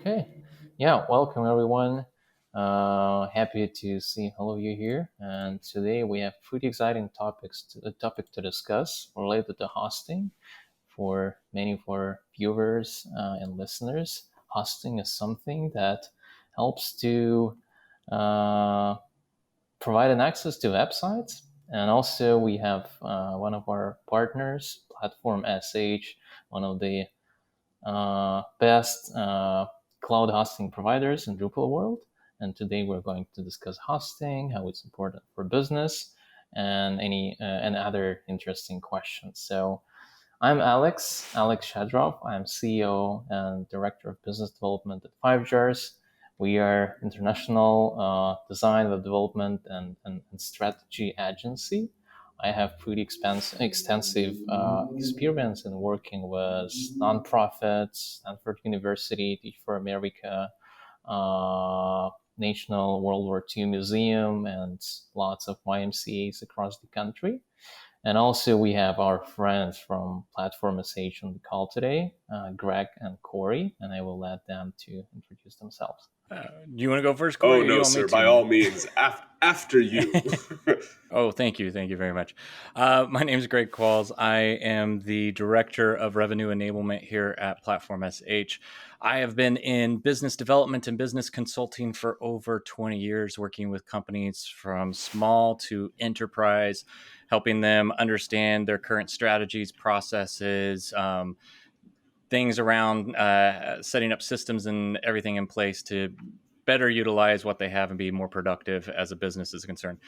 Okay. Yeah, welcome everyone. Happy to see all of you here. And today we have pretty exciting topic to discuss related to hosting. For many of our viewers and listeners, hosting is something that helps to uh, provide an access to websites. And also we have one of our partners, Platform SH, one of the best cloud hosting providers in Drupal world. And today we're going to discuss hosting, how it's important for business, and any and other interesting questions. So I'm Alex Shadrov. I'm CEO and Director of Business Development at 5Jars. We are international design, web development, and strategy agency. I have pretty extensive experience in working with nonprofits, Stanford University, Teach for America, National World War II Museum, and lots of YMCAs across the country. And also, we have our friends from Platform SH on the call today, Greg and Corey, and I will let them to introduce themselves. Do you want to go first, Oh Corey, or you no, want me sir. to, By man? all means, after you. Oh, thank you. Thank you very much. My name is Greg Qualls. I am the Director of Revenue Enablement here at Platform SH. I have been in business development and business consulting for over 20 years, working with companies from small to enterprise, helping them understand their current strategies, processes, things around setting up systems and everything in place to better utilize what they have and be more productive as a business is concerned.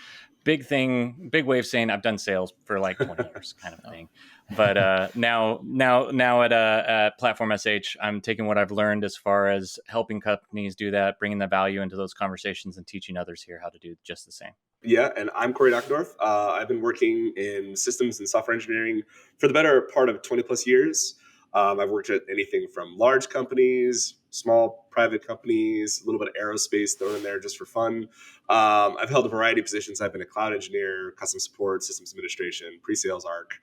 Big way of saying I've done sales for like 20 years kind of thing. But now at Platform SH, I'm taking what I've learned as far as helping companies do that, bringing the value into those conversations and teaching others here how to do just the same. Yeah, and I'm Corey Dockendorf. I've been working in systems and software engineering for the better part of 20 plus years. I've worked at anything from large companies, small private companies, a little bit of aerospace thrown in there just for fun. I've held a variety of positions. I've been a cloud engineer, custom support, systems administration, pre-sales arc,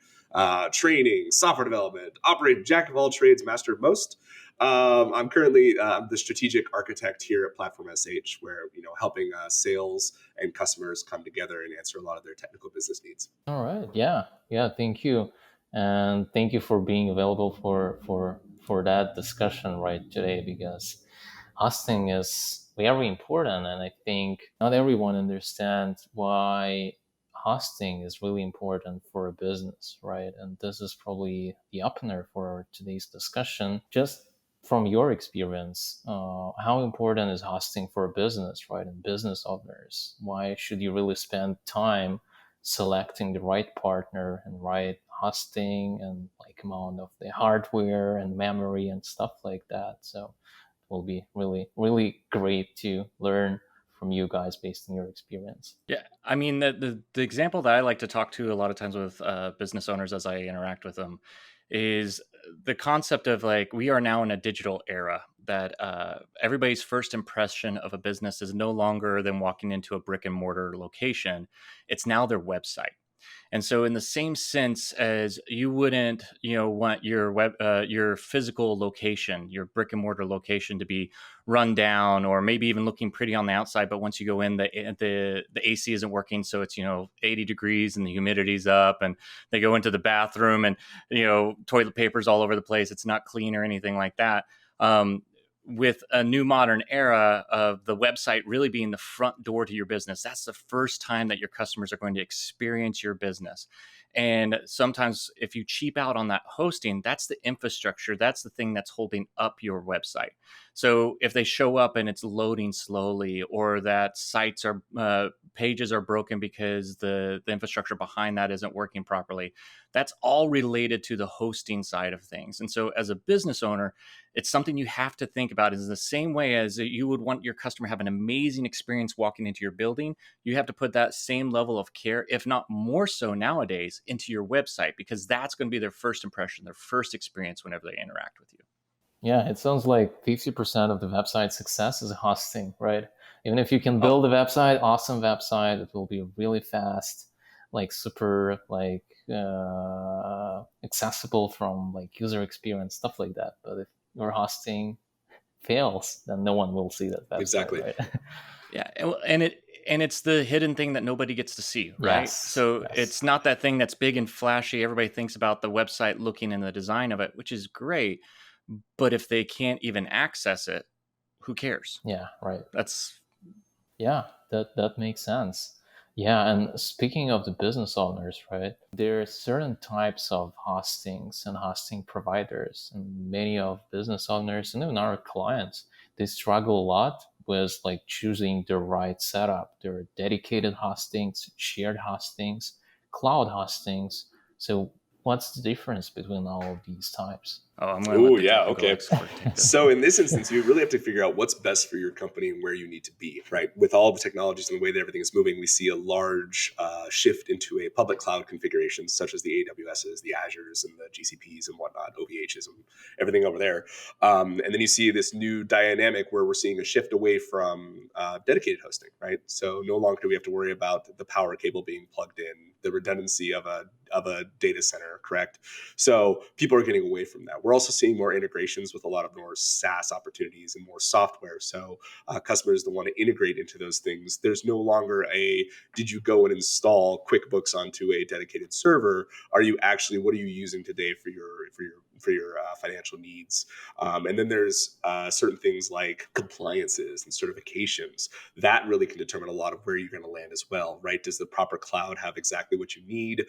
training, software development, operate jack of all trades, master of most. I'm currently the strategic architect here at Platform SH, where helping sales and customers come together and answer a lot of their technical business needs. All right. Yeah. Thank you, and thank you for being available for that discussion right today because hosting is very important, and I think not everyone understands why hosting is really important for a business, right? And this is probably the opener for today's discussion. Just from your experience, how important is hosting for a business, right? And business owners, why should you really spend time selecting the right partner and right hosting and like amount of the hardware and memory and stuff like that? So it will be really great to learn from you guys based on your experience. Yeah, I mean the example that I like to talk to a lot of times with business owners as I interact with them is the concept of like we are now in a digital era that everybody's first impression of a business is no longer them walking into a brick and mortar location; it's now their website. And so, in the same sense as you wouldn't, want your physical location, your brick and mortar location to be run down, or maybe even looking pretty on the outside, but once you go in, the AC isn't working, so it's 80 degrees and the humidity's up, and they go into the bathroom and toilet paper's all over the place. It's not clean or anything like that. With a new modern era of the website really being the front door to your business, that's the first time that your customers are going to experience your business. And sometimes if you cheap out on that hosting, that's the infrastructure, that's the thing that's holding up your website. So if they show up and it's loading slowly, or that pages are broken because the infrastructure behind that isn't working properly, that's all related to the hosting side of things. And so as a business owner, it's something you have to think about. Is the same way as you would want your customer to have an amazing experience walking into your building, you have to put that same level of care, if not more so nowadays, into your website, because that's going to be their first impression, their first experience whenever they interact with you. Yeah, it sounds like 50% of the website success is hosting, right? Even if you can build a website, awesome website, it will be really fast, like super like accessible from like user experience, stuff like that. But if you're hosting, fails, then no one will see that website, Exactly. right? Yeah, and it's the hidden thing that nobody gets to see, right? Yes, So yes. it's not that thing that's big and flashy. Everybody thinks about the website looking and the design of it, which is great. But if they can't even access it, who cares? Yeah, right. That's Yeah, that makes sense. Yeah, and speaking of the business owners, right? There are certain types of hostings and hosting providers, and many of business owners and even our clients, they struggle a lot with like choosing the right setup. There are dedicated hostings, shared hostings, cloud hostings. So what's the difference between all of these types? I'm going to let Oh, the yeah. technical Okay. expert take this. So in this instance, you really have to figure out what's best for your company and where you need to be, right? With all the technologies and the way that everything is moving, we see a large shift into a public cloud configuration, such as the AWSs, the Azures, and the GCPs and whatnot, OVHs, and everything over there. And then you see this new dynamic where we're seeing a shift away from dedicated hosting, right? So no longer do we have to worry about the power cable being plugged in, the redundancy of a data center, correct? So people are getting away from that. We're also seeing more integrations with a lot of more SaaS opportunities and more software. So customers that want to integrate into those things, there's no longer did you go and install QuickBooks onto a dedicated server? What are you using today for your financial needs? And then there's certain things like compliances and certifications that really can determine a lot of where you're going to land as well, right? Does the proper cloud have exactly what you need?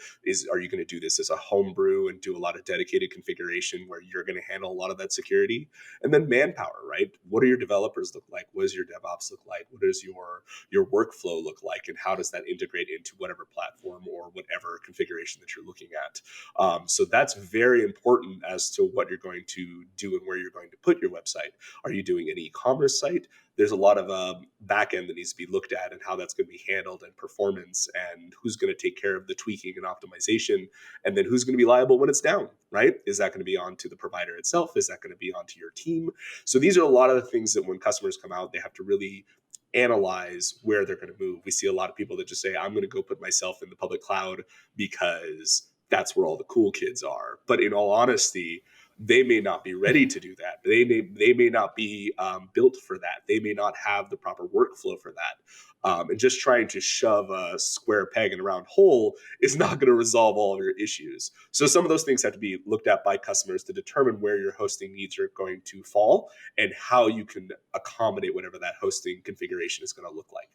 Are you going to do this as a homebrew and do a lot of dedicated configuration where you're going to handle a lot of that security? And then manpower, right? What do your developers look like? What does your DevOps look like? What does your workflow look like? And how does that integrate into whatever platform or whatever configuration that you're looking at? So that's very important as to what you're going to do and where you're going to put your website. Are you doing an e-commerce site? There's a lot of back end that needs to be looked at and how that's going to be handled and performance and who's going to take care of the tweaking and optimization, and then who's going to be liable when it's down, right? Is that going to be onto the provider itself? Is that going to be onto your team? So these are a lot of the things that when customers come out, they have to really analyze where they're going to move. We see a lot of people that just say, I'm going to go put myself in the public cloud because that's where all the cool kids are. But in all honesty, they may not be ready to do that. They may not be built for that. They may not have the proper workflow for that. And just trying to shove a square peg in a round hole is not going to resolve all of your issues. So some of those things have to be looked at by customers to determine where your hosting needs are going to fall and how you can accommodate whatever that hosting configuration is going to look like.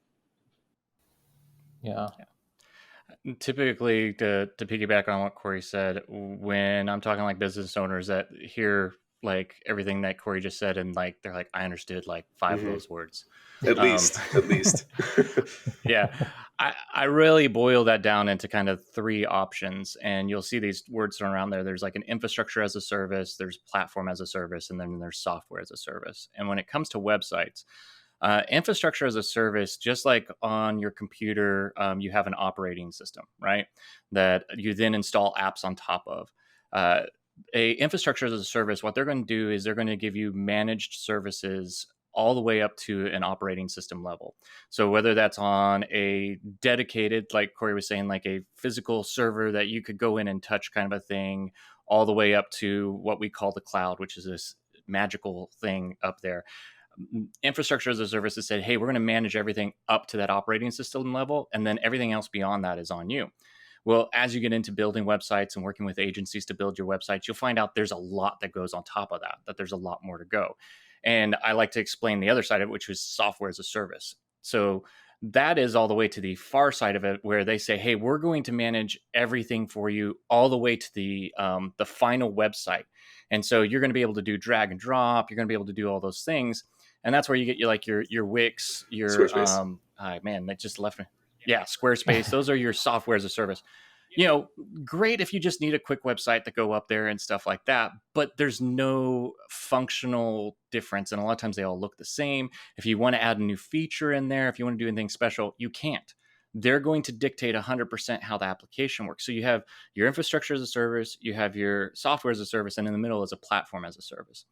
Yeah. Typically, to piggyback on what Corey said, when I'm talking like business owners that hear like everything that Corey just said, and like they're like, I understood like 5 of those words. At least. Yeah, I really boil that down into kind of 3 options, and you'll see these words thrown around there. There's like an infrastructure as a service, there's platform as a service, and then there's software as a service. And when it comes to websites, infrastructure as a service, just like on your computer, you have an operating system, right? That you then install apps on top of. A infrastructure as a service, what they're going to do is they're going to give you managed services all the way up to an operating system level. So whether that's on a dedicated, like Corey was saying, like a physical server that you could go in and touch kind of a thing, all the way up to what we call the cloud, which is this magical thing up there. Infrastructure as a service has said, hey, we're going to manage everything up to that operating system level, and then everything else beyond that is on you. Well, as you get into building websites and working with agencies to build your websites, you'll find out there's a lot that goes on top of that there's a lot more to go. And I like to explain the other side of it, which is software as a service. So that is all the way to the far side of it, where they say, hey, we're going to manage everything for you all the way to the final website. And so you're going to be able to do drag and drop. You're going to be able to do all those things. And that's where you get your Wix, your Squarespace. man, that just left me. Yeah, Squarespace. Those are your software as a service. Great if you just need a quick website to go up there and stuff like that, but there's no functional difference. And a lot of times they all look the same. If you want to add a new feature in there, if you want to do anything special, you can't. They're going to dictate 100% how the application works. So you have your infrastructure as a service, you have your software as a service, and in the middle is a platform as a service.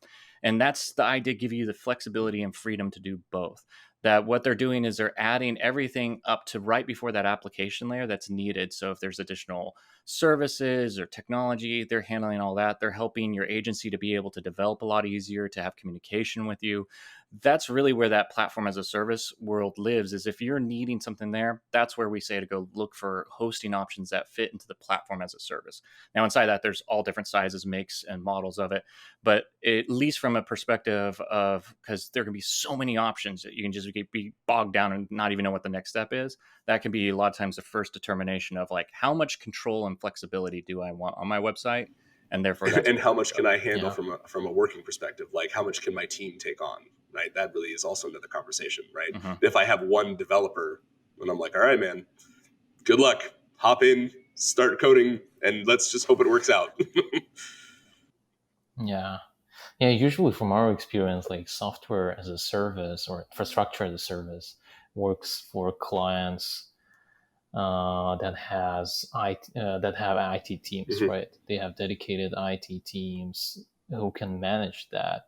And that's the idea, give you the flexibility and freedom to do both. That what they're doing is they're adding everything up to right before that application layer that's needed. So if there's additional services or technology. They're handling all that. They're helping your agency to be able to develop a lot easier, to have communication with you. That's really where that platform as a service world lives, is if you're needing something there, that's where we say to go look for hosting options that fit into the platform as a service. Now, inside that, there's all different sizes, makes, and models of it. But at least from a perspective of, because there can be so many options that you can just be bogged down and not even know what the next step is, that can be a lot of times the first determination of like, how much control and flexibility do I want on my website? And therefore, that's And where how we much go. can I handle Yeah. from a working perspective? Like, how much can my team take on? Right. That really is also another conversation, right? Mhm. If I have one developer and I'm like, all right, man, good luck. Hop in, start coding, and let's just hope it works out. Yeah. Yeah, usually from our experience, like software as a service or infrastructure as a service works for clients that have IT teams, Mhm. right? They have dedicated IT teams who can manage that,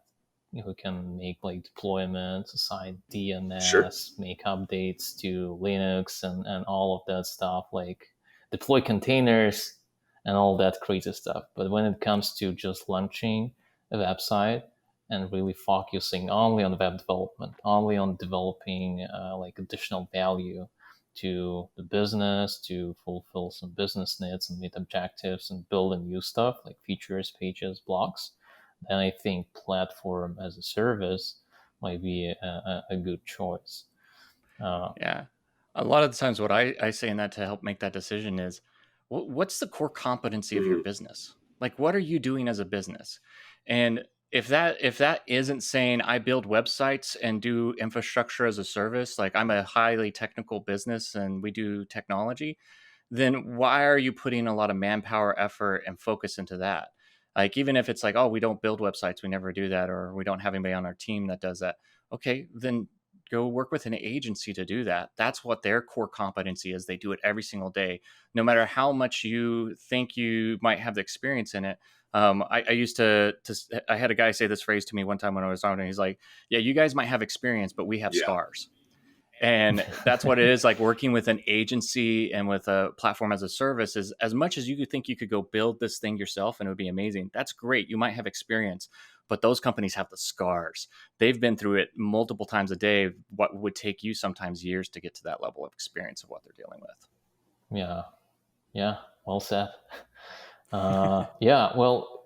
who can make like deployments, assign Sure. DNS, make updates to Linux and all of that stuff, like deploy containers and all that crazy stuff. But when it comes to just launching a website and really focusing only on web development, only on developing like additional value to the business to fulfill some business needs and meet objectives and build and new stuff like features, pages, blogs, then I think platform as a service might be a good choice. Uh, Yeah. A lot of the times, what I say in that to help make that decision is, what's the core competency of your Mhm. business? Like, what are you doing as a business? And if that isn't saying I build websites and do infrastructure as a service, like I'm a highly technical business and we do technology, then why are you putting a lot of manpower, effort, and focus into that? Like, even if it's like, oh, we don't build websites, we never do that, or we don't have anybody on our team that does that. Okay, then go work with an agency to do that. That's what their core competency is. They do it every single day, no matter how much you think you might have the experience in it. I used I had a guy say this phrase to me one time when I was on, and he's like, "Yeah, you guys might have experience, but we have Yeah. scars." And that's what it is, like working with an agency and with a platform as a service. Is as much as you could think you could go build this thing yourself and it would be amazing, that's great, you might have experience, but those companies have the scars. They've been through it multiple times a day, what would take you sometimes years to get to that level of experience of what they're dealing yeah, yeah, well said. Yeah, well,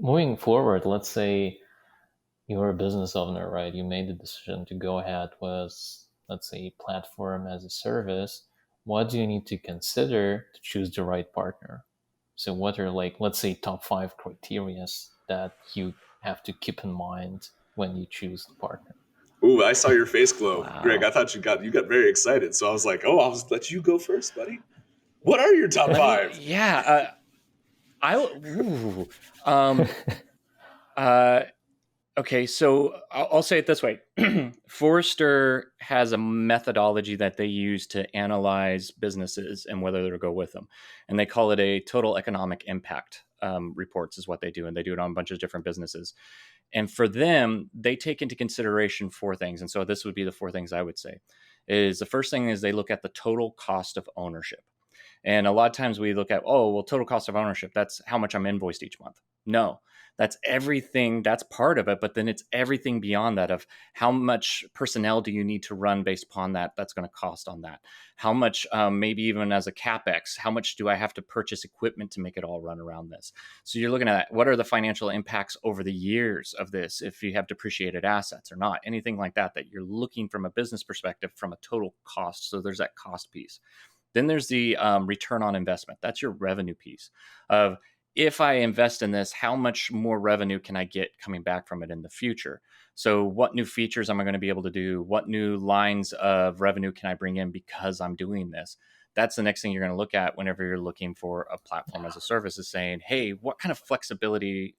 moving forward, let's say you're a business owner, right? You made the decision to go ahead with, let's say, platform as a service. What do you need to consider to choose the right partner? So, what are like, let's say, top five criterias that you have to keep in mind when you choose the partner? Ooh, I saw your face with. glow, Greg. I Wow. thought you got very excited. So I was like, oh, I'll let you go first, buddy. What are your top Let me, five? yeah. Ooh, um, uh, Okay, so I'll say it this way. Forrester has a methodology that they use to analyze businesses and whether to go with them. And they call it a total economic impact reports, is what they do. And they do it on a bunch of different businesses. And for them, they take into consideration four things. And so this would be the four things I would say. Is the first thing is they look at the total cost of ownership. And a lot of times we look at, oh, well, total cost of ownership, that's how much I'm invoiced each month. No, that's everything. That's part of it. But then it's everything beyond that of how much personnel do you need to run based upon that? That's going to cost on that. How much, maybe even as a CapEx, how much do I have to purchase equipment to make it all run around this? So you're looking at what are the financial impacts over the years of this, if you have depreciated assets or not, anything like that, that you're looking from a business perspective from a total cost. So there's that cost piece. Then there's the return on investment. That's your revenue piece of, if I invest in this, how much more revenue can I get coming back from it in the future? So what new features am I going to be able to do? What new lines of revenue can I bring in because I'm doing this? That's the next thing you're going to look at whenever you're looking for a platform as a service, is saying, hey, what kind of flexibility,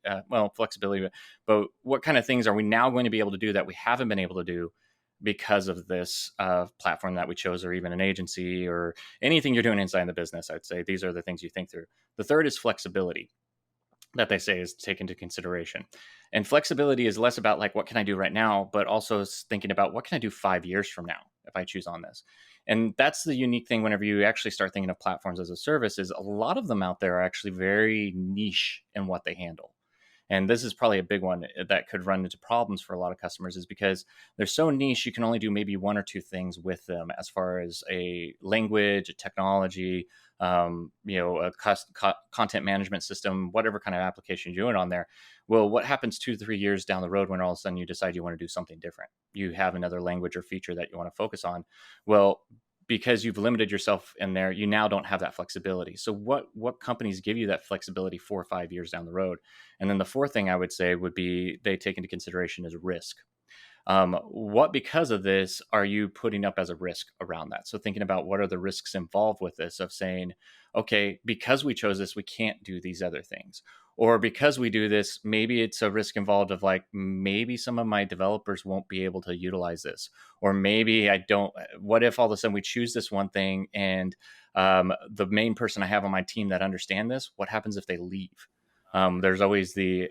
flexibility, but what kind of things are we now going to be able to do that we haven't been able to do because of this platform that we chose, or even an agency, or anything you're doing inside the business? I'd say these are the things you think through. The third is flexibility, that they say is take into consideration. And flexibility is less about like, what can I do right now, but also thinking about what can I do 5 years from now? if I choose on this. And that's the unique thing whenever you actually start thinking of platforms as a service, is a lot of them out there are actually very niche in what they handle. And this is probably a big one that could run into problems for a lot of customers, is because they're so niche, you can only do maybe one or two things with them as far as a language, a technology, a content management system, whatever kind of application you're doing on there. Well, what happens 2 to 3 years down the road when all of a sudden you decide you want to do something different? You have another language or feature that you want to focus on. Well, because you've limited yourself in there, you now don't have that flexibility. So what companies give you that flexibility 4 or 5 years down the road? And then the fourth thing I would say would be they take into consideration is risk. What, because of this, are you putting up as a risk around that? So thinking about what are the risks involved with this, of saying, okay, because we chose this, we can't do these other things. Or because we do this, maybe it's a risk involved of like, maybe some of my developers won't be able to utilize this. Or maybe I don't, what if all of a sudden we choose this one thing and the main person I have on my team that understand this, what happens if they leave? There's always the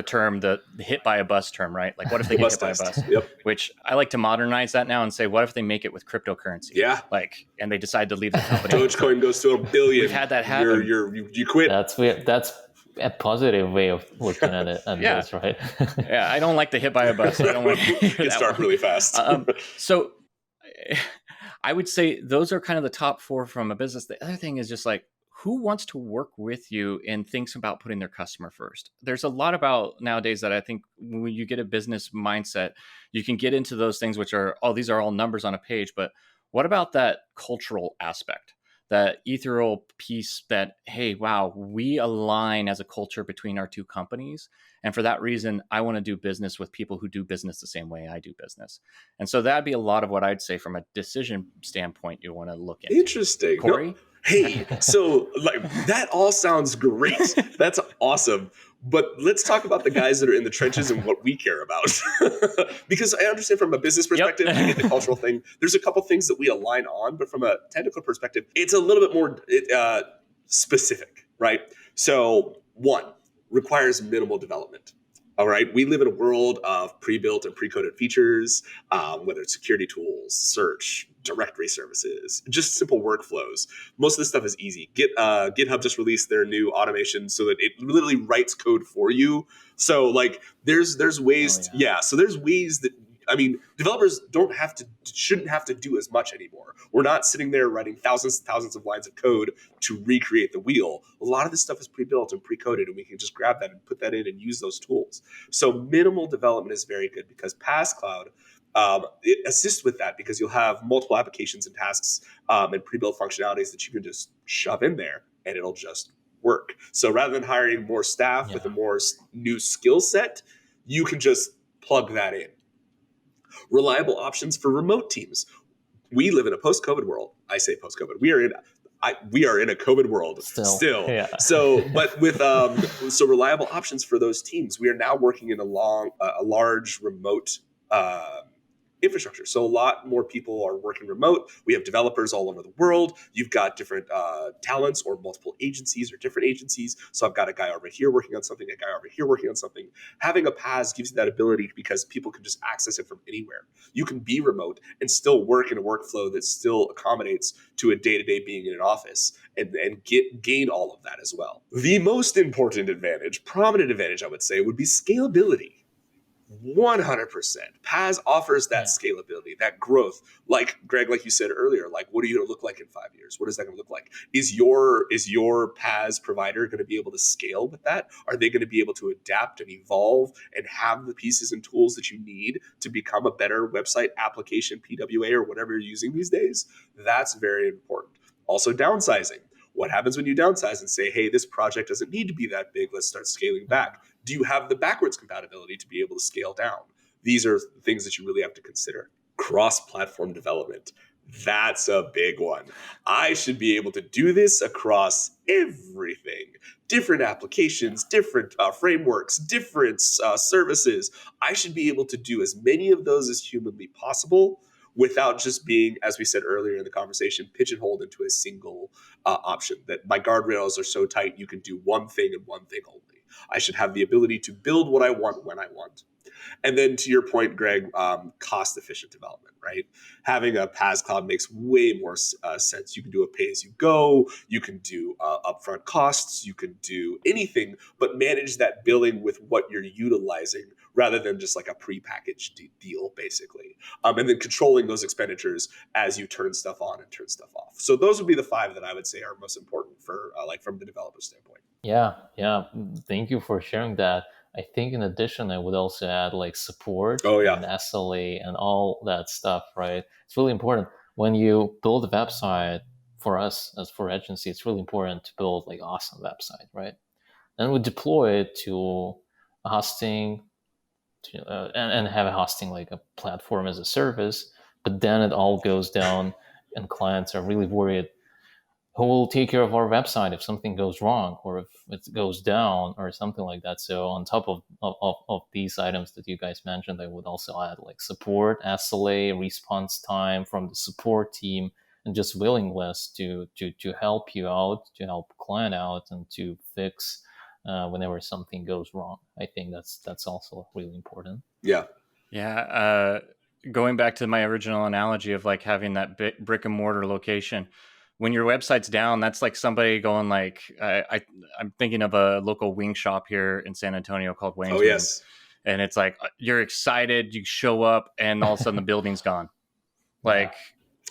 term, the hit by a bus term, right? Like, what if they get hit by a bus? Yep. Which I like to modernize that now and say, what if they make it with cryptocurrency? Yeah. Like, and they decide to leave the company. Dogecoin goes to $1 billion. We've had that happen. You quit. That's weird. That's a positive way of looking at it. Yeah. This, right? Yeah, I don't like the hit by a bus. I don't want to It start really fast. So I would say those are kind of the top four from a business. The other thing is just like, who wants to work with you and thinks about putting their customer first? There's a lot about nowadays that I think when you get a business mindset, you can get into those things, which are, oh, these are all numbers on a page. But what about that cultural aspect, that ethereal piece that, hey, wow, we align as a culture between our two companies. And for that reason, I want to do business with people who do business the same way I do business. And so that'd be a lot of what I'd say from a decision standpoint you want to look into. Interesting. Corey? No. Hey, so like that all sounds great. That's awesome. But let's talk about the guys that are in the trenches and what we care about. Because I understand from a business perspective, I get the cultural thing. There's a couple things that we align on, but from a technical perspective, it's a little bit more specific, right? So one, requires minimal development. All right. We live in a world of pre-built and pre-coded features, whether it's security tools, search, directory services, just simple workflows. Most of this stuff is easy. GitHub just released their new automation so that it literally writes code for you. So like there's ways. So there's ways that, I mean, developers shouldn't have to do as much anymore. We're not sitting there writing thousands and thousands of lines of code to recreate the wheel. A lot of this stuff is pre-built and pre-coded, and we can just grab that and put that in and use those tools. So minimal development is very good because PaaS Cloud, it assists with that because you'll have multiple applications and tasks and pre-built functionalities that you can just shove in there and it'll just work. So rather than hiring more staff with a more new skill set, you can just plug that in. Reliable options for remote teams. We live in a post-COVID world. I say post-COVID. We are in a COVID world still. Yeah. So, but with so reliable options for those teams. We are now working in a large remote infrastructure. So a lot more people are working remote. We have developers all over the world. You've got different talents or multiple agencies or different agencies. So I've got a guy over here working on something, a guy over here working on something. Having a PaaS gives you that ability because people can just access it from anywhere. You can be remote and still work in a workflow that still accommodates to a day-to-day being in an office and gain all of that as well. The most important advantage, prominent advantage, I would say, would be scalability. 100%. PaaS offers that scalability, that growth. Like Greg, like you said earlier, like what are you going to look like in 5 years? What is that going to look like? Is your PaaS provider going to be able to scale with that? Are they going to be able to adapt and evolve and have the pieces and tools that you need to become a better website application, PWA, or whatever you're using these days? That's very important. Also, downsizing. What happens when you downsize and say, hey, this project doesn't need to be that big. Let's start scaling back. Do you have the backwards compatibility to be able to scale down? These are things that you really have to consider. Cross-platform development. That's a big one. I should be able to do this across everything. Different applications, different frameworks, different services. I should be able to do as many of those as humanly possible without just being, as we said earlier in the conversation, pigeonholed into a single option. That my guardrails are so tight, you can do one thing and one thing only. I should have the ability to build what I want when I want. And then to your point, Greg, cost efficient development, right? Having a PaaS cloud makes way more sense. You can do a pay as you go, you can do upfront costs, you can do anything, but manage that billing with what you're utilizing rather than just like a prepackaged deal, basically. And then controlling those expenditures as you turn stuff on and turn stuff off. So those would be the 5 that I would say are most important for like from the developer standpoint. Yeah, yeah. Thank you for sharing that. I think in addition, I would also add like support Oh and yeah. SLA and all that stuff, right? It's really important when you build a website for us as for agency, it's really important to build like awesome website, right? And we deploy it to hosting and have a hosting like a platform as a service, but then it all goes down and clients are really worried who will take care of our website if something goes wrong or if it goes down or something like that. So on top of these items that you guys mentioned, I would also add like support, SLA, response time from the support team, and just willingness to help you out, to help client out, and to fix whenever something goes wrong. I think that's also really important. Yeah. Yeah. Going back to my original analogy of like having that brick and mortar location, when your website's down, that's like somebody going like, I'm thinking of a local wing shop here in San Antonio called Wayne's Oh Wings. yes. And it's like, you're excited, you show up and all of a sudden the building's gone. Like,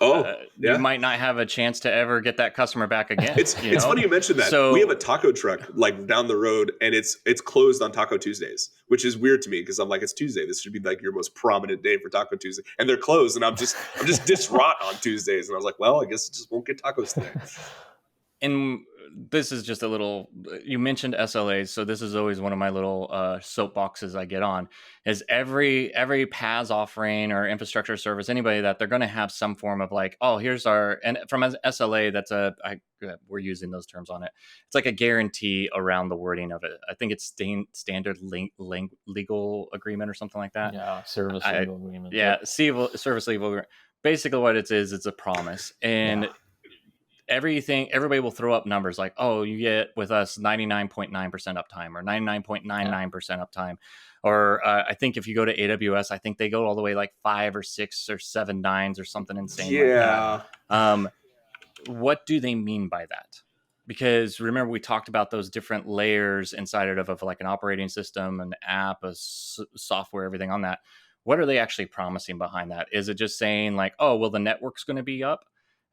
Oh you yeah. might not have a chance to ever get that customer back again. It's funny you mentioned that. So we have a taco truck like down the road, and it's closed on Taco Tuesdays, which is weird to me because I'm like, it's Tuesday. This should be like your most prominent day for Taco Tuesday, and they're closed. And I'm just distraught on Tuesdays, and I was like, well, I guess I just won't get tacos today. And this is just a little, you mentioned SLAs, so this is always one of my little soapboxes I get on, is every PaaS offering or infrastructure service, anybody that they're going to have some form of like, oh, here's our, and from SLA, that's we're using those terms on it. It's like a guarantee around the wording of it. I think it's standard legal agreement or something like that. Yeah, service legal agreement. Yeah, Yep. service legal agreement. Basically what it is, it's a promise. And everybody will throw up numbers like, oh, you get with us 99.9% uptime or 99.99% uptime. Or I think if you go to AWS, I think they go all the way like 5 or 6 or 7 nines or something insane like that. What do they mean by that? Because remember, we talked about those different layers inside of like an operating system, an app, software, everything on that. What are they actually promising behind that? Is it just saying like, oh, well, the network's going to be up,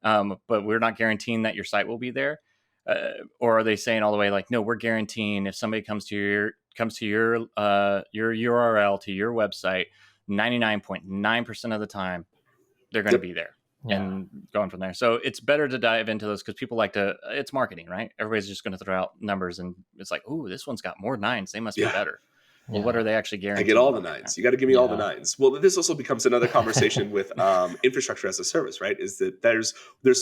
but we're not guaranteeing that your site will be there? Or are they saying all the way like, no, we're guaranteeing if somebody comes to your URL, to your website, 99.9% of the time, they're going to be there. And going from there. So it's better to dive into those because people like to, it's marketing, right? Everybody's just going to throw out numbers and it's like, ooh, this one's got more nines. They must be better. Well, what are they actually guaranteeing? I get all the nines. You got to give me all the nines. Well, this also becomes another conversation with infrastructure as a service, right? Is that there's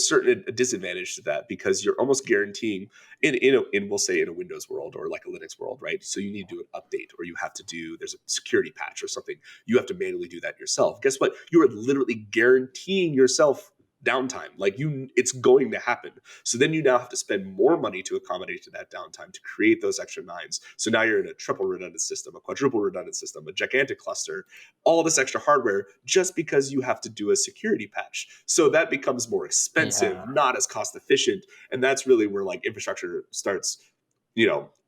certain a disadvantage to that because you're almost guaranteeing in we'll say in a Windows world or like a Linux world, right? So you need to do an update or you have to there's a security patch or something. You have to manually do that yourself. Guess what? You are literally guaranteeing yourself downtime. Like it's going to happen. So then you now have to spend more money to accommodate to that downtime to create those extra nines. So now you're in a triple redundant system, a quadruple redundant system, a gigantic cluster, all this extra hardware just because you have to do a security patch. So that becomes more expensive, not as cost efficient. And that's really where like infrastructure starts,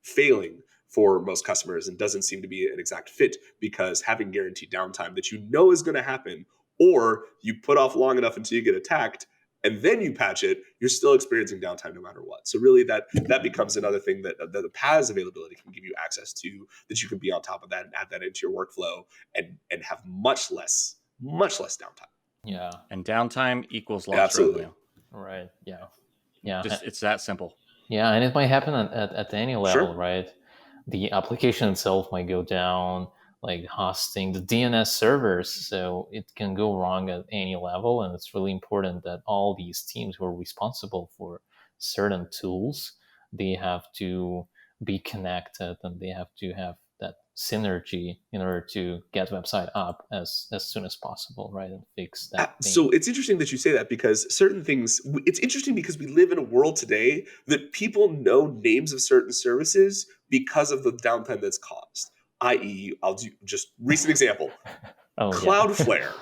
failing for most customers and doesn't seem to be an exact fit because having guaranteed downtime that is going to happen, or you put off long enough until you get attacked and then you patch it, you're still experiencing downtime no matter what. So really that becomes another thing that the PaaS availability can give you access to, that you can be on top of that and add that into your workflow and have much less downtime. Yeah. And downtime equals lost revenue. Right. Yeah. Yeah. It's that simple. Yeah. And it might happen at any level, right? The application itself might go down, like hosting the DNS servers. So it can go wrong at any level. And it's really important that all these teams who are responsible for certain tools, they have to be connected and they have to have that synergy in order to get website up as soon as possible, right? And fix that thing. So it's interesting that you say that because certain things, it's interesting because we live in a world today that people know names of certain services because of the downtime that's caused. i.e., I'll do just recent example, Oh yeah. Cloudflare.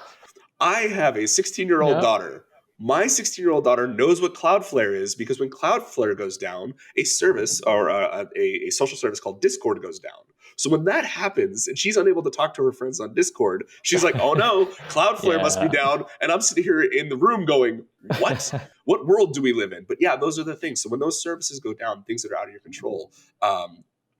I have a 16-year-old Yeah. daughter. My 16-year-old daughter knows what Cloudflare is because when Cloudflare goes down, a service or a social service called Discord goes down. So when that happens and she's unable to talk to her friends on Discord, she's like, oh no, Cloudflare must be Yeah. down. And I'm sitting here in the room going, what? What world do we live in? But yeah, those are the things. So when those services go down, things that are out of your control,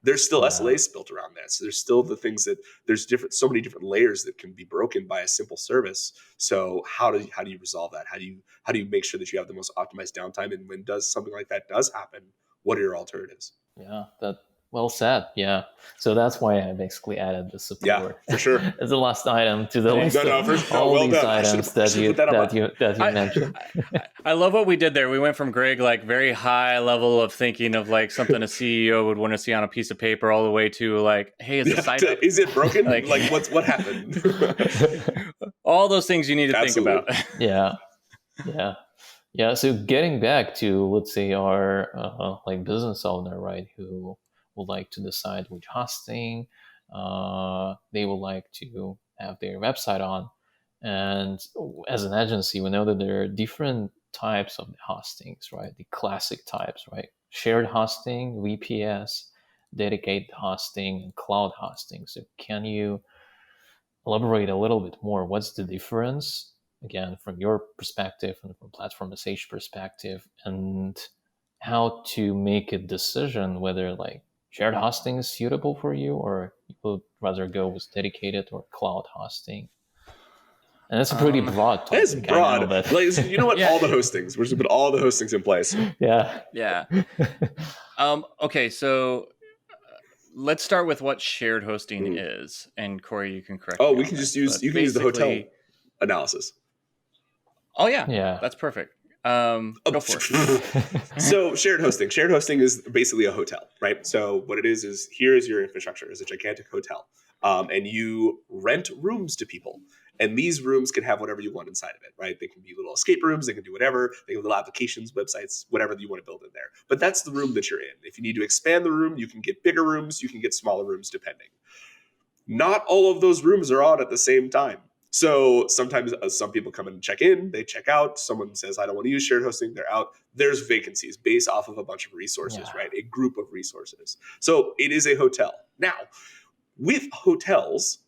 there's still Yeah. SLAs built around that. So there's still the things that there's so many different layers that can be broken by a simple service. So how do you resolve that? How do you make sure that you have the most optimized downtime? And when does something like that does happen, what are your alternatives? Yeah, that well said. Yeah, so that's why I basically added the Yeah, support for sure. as the last item to the list No, of all well these done. items that you mentioned. I love what we did there. We went from Greg, like very high level of thinking of like something a CEO would want to see on a piece of paper, all the way to like, hey, is the site up? Is it broken? Like what happened? all those things you need to Absolutely. think about. Yeah. So getting back to, let's say, our like business owner, right, who would like to decide which hosting they would like to have their website on. And as an agency, we know that there are different types of the hostings, right? The classic types, right? Shared hosting, VPS, dedicated hosting, and cloud hosting. So can you elaborate a little bit more? What's the difference, again, from your perspective and from Platform SH perspective, and how to make a decision whether like shared hosting is suitable for you, or you would rather go with dedicated or cloud hosting? And that's a pretty broad topic. It's broad. I know, but you know what? Yeah. All the hostings. We're just put all the hostings in place. Yeah. Okay, so let's start with what shared hosting is, and Corey, you can correct me. We can just use use the hotel analysis. Oh yeah, that's perfect. Go for it. So shared hosting is basically a hotel, right? So what it is here is your infrastructure. It's a gigantic hotel, and you rent rooms to people. And these rooms can have whatever you want inside of it, right? They can be little escape rooms. They can do whatever. They can have little applications, websites, whatever you want to build in there. But that's the room that you're in. If you need to expand the room, you can get bigger rooms. You can get smaller rooms, depending. Not all of those rooms are on at the same time. So sometimes some people come in and check in, they check out. Someone says, I don't want to use shared hosting. They're out. There's vacancies based off of a bunch of resources, right? A group of resources. So it is a hotel. Now, with hotels,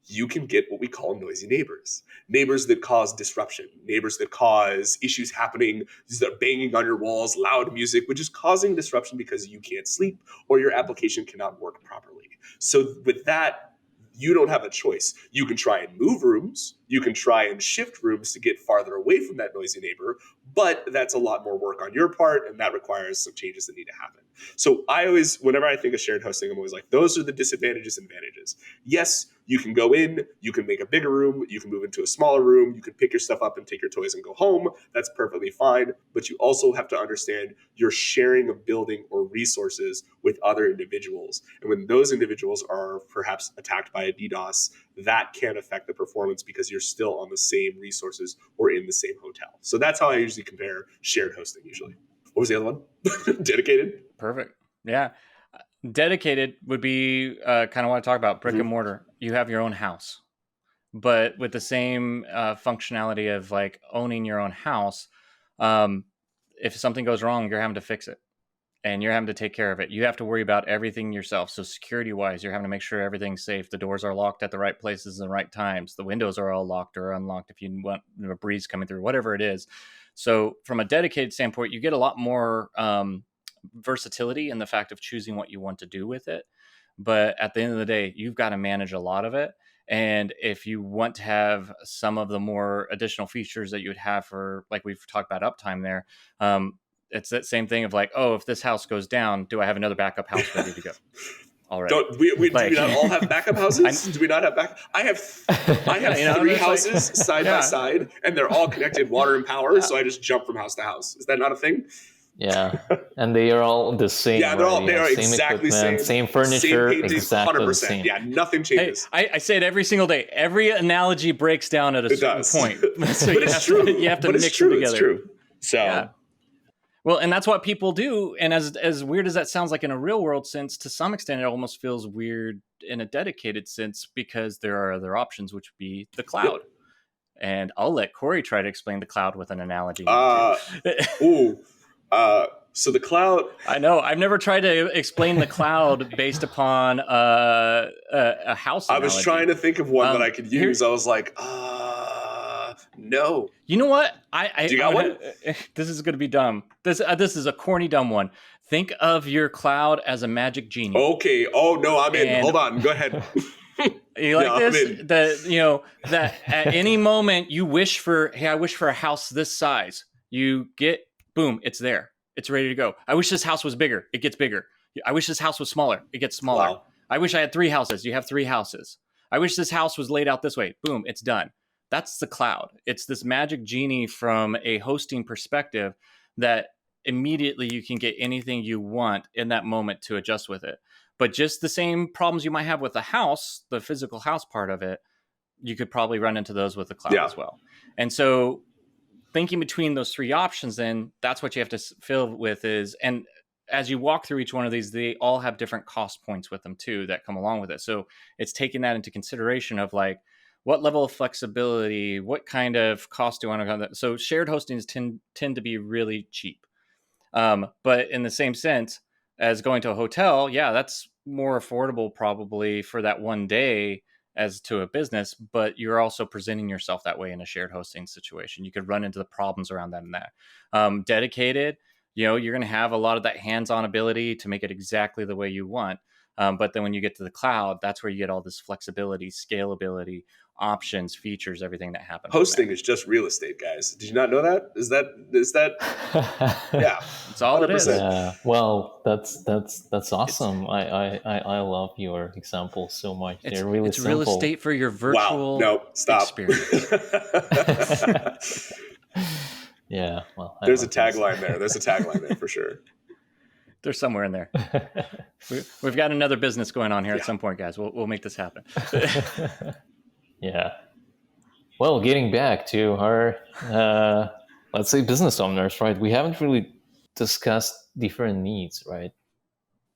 you can get what we call noisy neighbors. Neighbors that cause disruption. Neighbors that cause issues happening. They're banging on your walls, loud music, which is causing disruption because you can't sleep or your application cannot work properly. So with that, you don't have a choice. You can try and move rooms. You can try and shift rooms to get farther away from that noisy neighbor, but that's a lot more work on your part, and that requires some changes that need to happen. So whenever I think of shared hosting, I'm always like, those are the disadvantages and advantages. Yes, you can go in, you can make a bigger room, you can move into a smaller room, you can pick your stuff up and take your toys and go home. That's perfectly fine. But you also have to understand you're sharing a building or resources with other individuals. And when those individuals are perhaps attacked by a DDoS, that can affect the performance because you're still on the same resources or in the same hotel. So that's how I usually compare shared hosting usually. What was the other one? Dedicated? Perfect. Yeah. Dedicated would be kind of what I talk about, brick and mortar. You have your own house, but with the same functionality of like owning your own house. If something goes wrong, you're having to fix it and you're having to take care of it. You have to worry about everything yourself. So security wise, you're having to make sure everything's safe. The doors are locked at the right places and the right times. The windows are all locked or unlocked if you want a breeze coming through, whatever it is. So from a dedicated standpoint, you get a lot more versatility in the fact of choosing what you want to do with it. But at the end of the day, you've got to manage a lot of it. And if you want to have some of the more additional features that you would have for, like we've talked about uptime there, it's that same thing of like, oh, if this house goes down, do I have another backup house ready to go? All right. Do we not all have backup houses? Do we not have backup? I have 3 houses side by side, and they're all connected water and power. So I just jump from house to house. Is that not a thing? Yeah, and they are all the same. Yeah, they are exactly the same furniture, same painting, exactly 100%. The same. Yeah, nothing changes. Hey, I say it every single day. Every analogy breaks down at a certain point. So but it's true. You have to mix them together. It's true. So. Yeah. Well, and that's what people do. And as weird as that sounds like in a real world sense, to some extent, it almost feels weird in a dedicated sense because there are other options, which would be the Yep. cloud. And I'll let Corey try to explain the cloud with an analogy here too. Ooh. So the cloud. I know. I've never tried to explain the cloud based upon a house I analogy. was trying to think of one that I could use. Here, I was like, no. you know what? Do you got one? This is going to be dumb. This is a corny, dumb one. Think of your cloud as a magic genie. Okay. Oh no, I'm in. And- Hold on. Go ahead. You like Yeah, this? That at any moment you wish for, hey, I wish for a house this size. You get, boom, it's there. It's ready to go. I wish this house was bigger. It gets bigger. I wish this house was smaller. It gets smaller. Wow. I wish I had 3 houses. You have 3 houses. I wish this house was laid out this way. Boom, it's done. That's the cloud. It's this magic genie from a hosting perspective that immediately you can get anything you want in that moment to adjust with it. But just the same problems you might have with the house, the physical house part of it, you could probably run into those with the cloud as well. And so thinking between those 3 options, then that's what you have to fill with is, and as you walk through each one of these, they all have different cost points with them too that come along with it. So it's taking that into consideration of like, what level of flexibility, what kind of cost do I want to? So shared hostings tend to be really cheap. But in the same sense as going to a hotel, yeah, that's more affordable probably for that one day as to a business, but you're also presenting yourself that way in a shared hosting situation. You could run into the problems around that and that. Dedicated, you're going to have a lot of that hands-on ability to make it exactly the way you want. But then when you get to the cloud, that's where you get all this flexibility, scalability, options, features, everything that happens. Hosting is just real estate, guys. Did you not know that? Is that yeah. It's all 100%. It is. Yeah. Well, that's awesome. I love your examples so much. They're really it's simple. Real estate for your virtual experience. Yeah. Well, there's a tagline there. There's a tagline there for sure. They're somewhere in there. We've got another business going on here at some point, guys. We'll make this happen. Yeah. Well, getting back to our, let's say, business owners, right? We haven't really discussed different needs, right?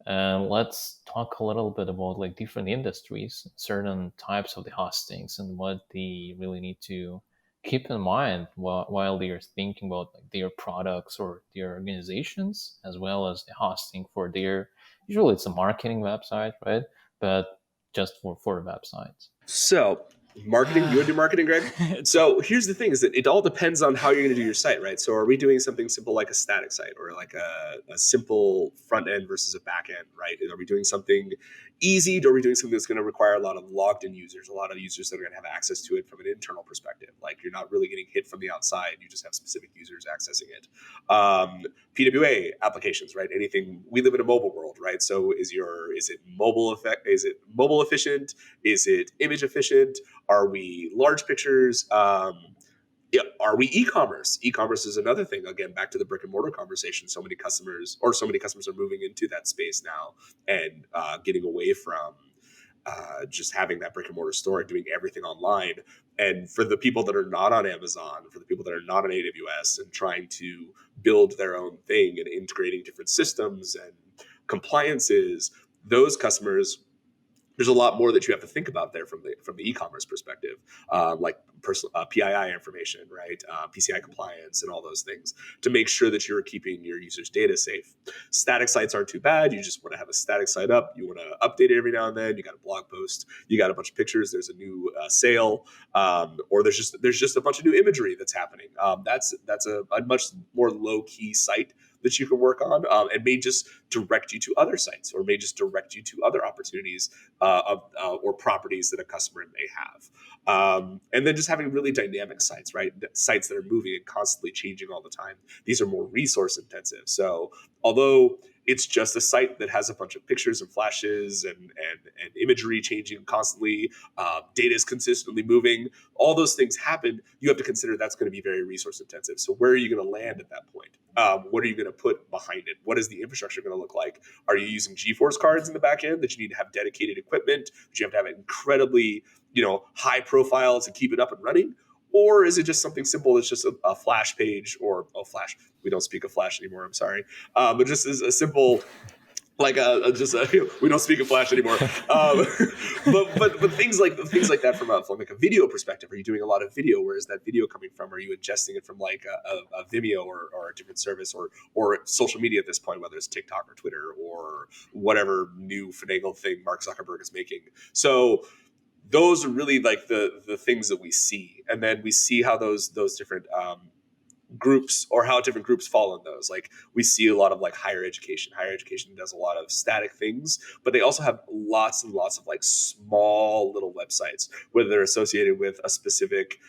And let's talk a little bit about like different industries, certain types of the hostings, and what they really need to keep in mind while they are thinking about like their products or their organizations, as well as the hosting for their, usually it's a marketing website, right? But just for websites. So marketing, you want to do marketing, Greg? So here's the thing is that it all depends on how you're going to do your site, right? So are we doing something simple like a static site or like a simple front end versus a back end, right? Are we doing something easy? Or are we doing something that's going to require a lot of logged in users, a lot of users that are going to have access to it from an internal perspective? Like you're not really getting hit from the outside. You just have specific users accessing it. PWA applications, right? Anything, we live in a mobile world, right? So is it mobile efficient? Is it image efficient? Are we large pictures? Are we e-commerce? E-commerce is another thing. Again, back to the brick and mortar conversation. So many customers are moving into that space now and getting away from just having that brick and mortar store and doing everything online. And for the people that are not on Amazon, for the people that are not on AWS and trying to build their own thing and integrating different systems and compliances, those customers, there's a lot more that you have to think about there from the e-commerce perspective, like personal PII information, right? PCI compliance and all those things to make sure that you're keeping your users' data safe. Static sites aren't too bad. You just want to have a static site up. You want to update it every now and then. You got a blog post. You got a bunch of pictures. There's a new sale, or there's just a bunch of new imagery that's happening. That's a much more low key site that you can work on, and may just direct you to other sites or may just direct you to other opportunities or properties that a customer may have. And then just having really dynamic sites, right? Sites that are moving and constantly changing all the time. These are more resource intensive. So although it's just a site that has a bunch of pictures and flashes and imagery changing constantly, data is consistently moving, all those things happen, you have to consider that's going to be very resource intensive. So where are you going to land at that point? What are you going to put behind it? What is the infrastructure going to look like? Are you using GeForce cards in the back end that you need to have dedicated equipment, that you have to have incredibly high profile to keep it up and running? Or is it just something simple that's just a Flash page or Flash? We don't speak of Flash anymore. I'm sorry, but just as a simple like we don't speak of Flash anymore. Um, but things like that from like a video perspective. Are you doing a lot of video? Where is that video coming from? Are you ingesting it from like a Vimeo or a different service or social media at this point, whether it's TikTok or Twitter or whatever new finagled thing Mark Zuckerberg is making? So those are really like the things that we see, and then we see how those different groups or how different groups fall in those. Like we see a lot of like higher education. Higher education does a lot of static things, but they also have lots and lots of like small little websites, whether they're associated with a specific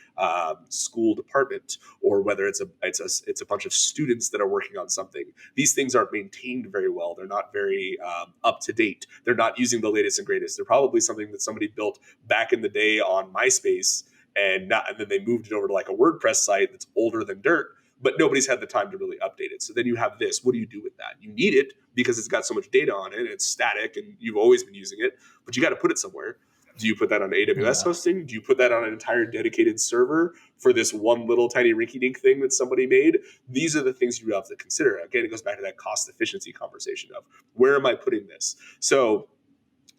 school department or whether it's a bunch of students that are working on something. These things aren't maintained very well. They're not very up to date. They're not using the latest and greatest. They're probably something that somebody built back in the day on MySpace and then they moved it over to like a WordPress site that's older than dirt, but nobody's had the time to really update it. So then you have this. What do you do with that? You need it because it's got so much data on it. It's static and you've always been using it, but you got to put it somewhere. Do you put that on AWS hosting? Do you put that on an entire dedicated server for this one little tiny rinky-dink thing that somebody made? These are the things you have to consider. Again, it goes back to that cost efficiency conversation of where am I putting this? So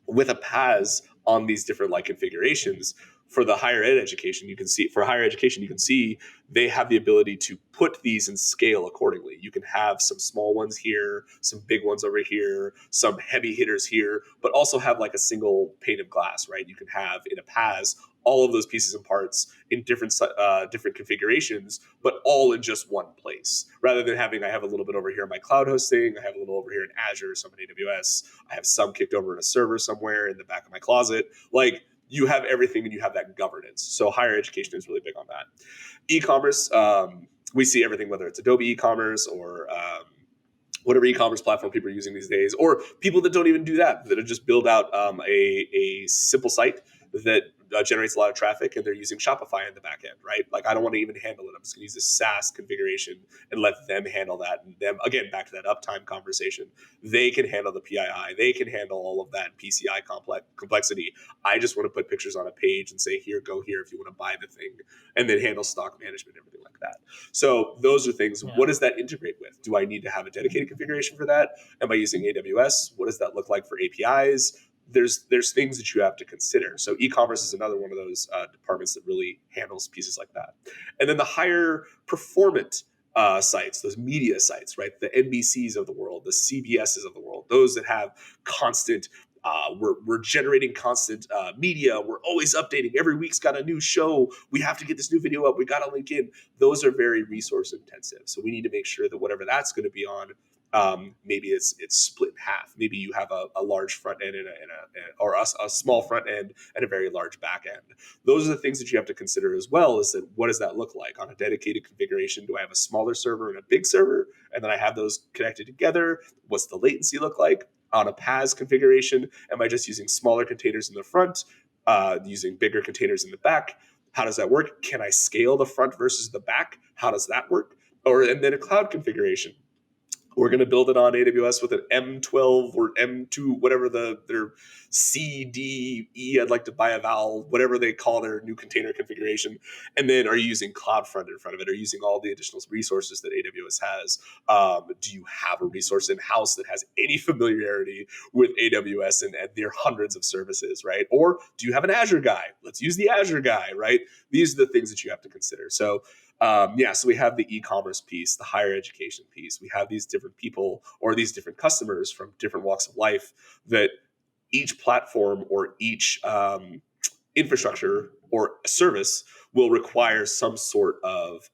with a PaaS on these different like configurations for the higher ed education, you can see they have the ability to put these in scale accordingly. You can have some small ones here, some big ones over here, some heavy hitters here, but also have like a single pane of glass, right? You can have in a PaaS all of those pieces and parts in different configurations, but all in just one place. Rather than having, I have a little bit over here in my cloud hosting, I have a little over here in Azure, some in AWS, I have some kicked over in a server somewhere in the back of my closet. Like you have everything and you have that governance. So higher education is really big on that. E-commerce, we see everything, whether it's Adobe e-commerce or whatever e-commerce platform people are using these days, or people that don't even do that are just build out a simple site that generates a lot of traffic and they're using Shopify in the back end, right? Like I don't want to even handle it. I'm just going to use this SaaS configuration and let them handle that. And them, again, back to that uptime conversation, they can handle the PII. They can handle all of that PCI complexity. I just want to put pictures on a page and say, here, go here if you want to buy the thing, and then handle stock management, everything like that. So those are things. Yeah. What does that integrate with? Do I need to have a dedicated configuration for that? Am I using AWS? What does that look like for APIs? There's things that you have to consider. So e-commerce is another one of those departments that really handles pieces like that. And then the higher performant sites, those media sites, right? The NBCs of the world, the CBSs of the world, those that have constant we're generating constant media. We're always updating. Every week's got a new show. We have to get this new video up. We got to link in. Those are very resource intensive. So we need to make sure that whatever that's going to be on, maybe it's split in half. Maybe you have a large front end or a small front end and a very large back end. Those are the things that you have to consider as well. Is that what does that look like on a dedicated configuration? Do I have a smaller server and a big server, and then I have those connected together? What's the latency look like? On a PaaS configuration, am I just using smaller containers in the front, using bigger containers in the back? How does that work? Can I scale the front versus the back? How does that work? And then a cloud configuration. We're going to build it on AWS with an M12 or M2, whatever their CDE, I'd like to buy a vowel, whatever they call their new container configuration. And then are you using CloudFront in front of it? Are you using all the additional resources that AWS has? Do you have a resource in-house that has any familiarity with AWS and their hundreds of services, right? Or do you have an Azure guy? Let's use the Azure guy, right? These are the things that you have to consider. So so we have the e-commerce piece, the higher education piece. We have these different people or these different customers from different walks of life that each platform or each infrastructure or service will require some sort of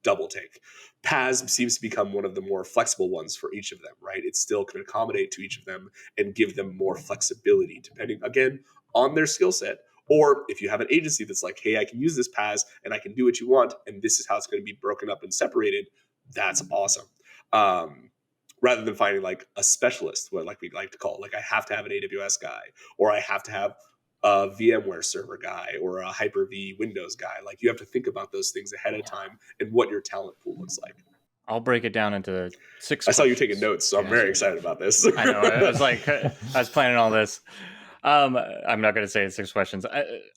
double take. PaaS seems to become one of the more flexible ones for each of them, right? It still can accommodate to each of them and give them more flexibility depending, again, on their skill set. Or if you have an agency that's like, hey, I can use this PaaS and I can do what you want, and this is how it's going to be broken up and separated, that's awesome. Rather than finding like a specialist, what like we like to call it, like I have to have an AWS guy, or I have to have a VMware server guy, or a Hyper-V Windows guy. Like you have to think about those things ahead of time and what your talent pool looks like. I'll break it down into 6 I saw you taking notes, so I'm very excited about this. I know. I was planning all this. I'm not going to say 6 questions.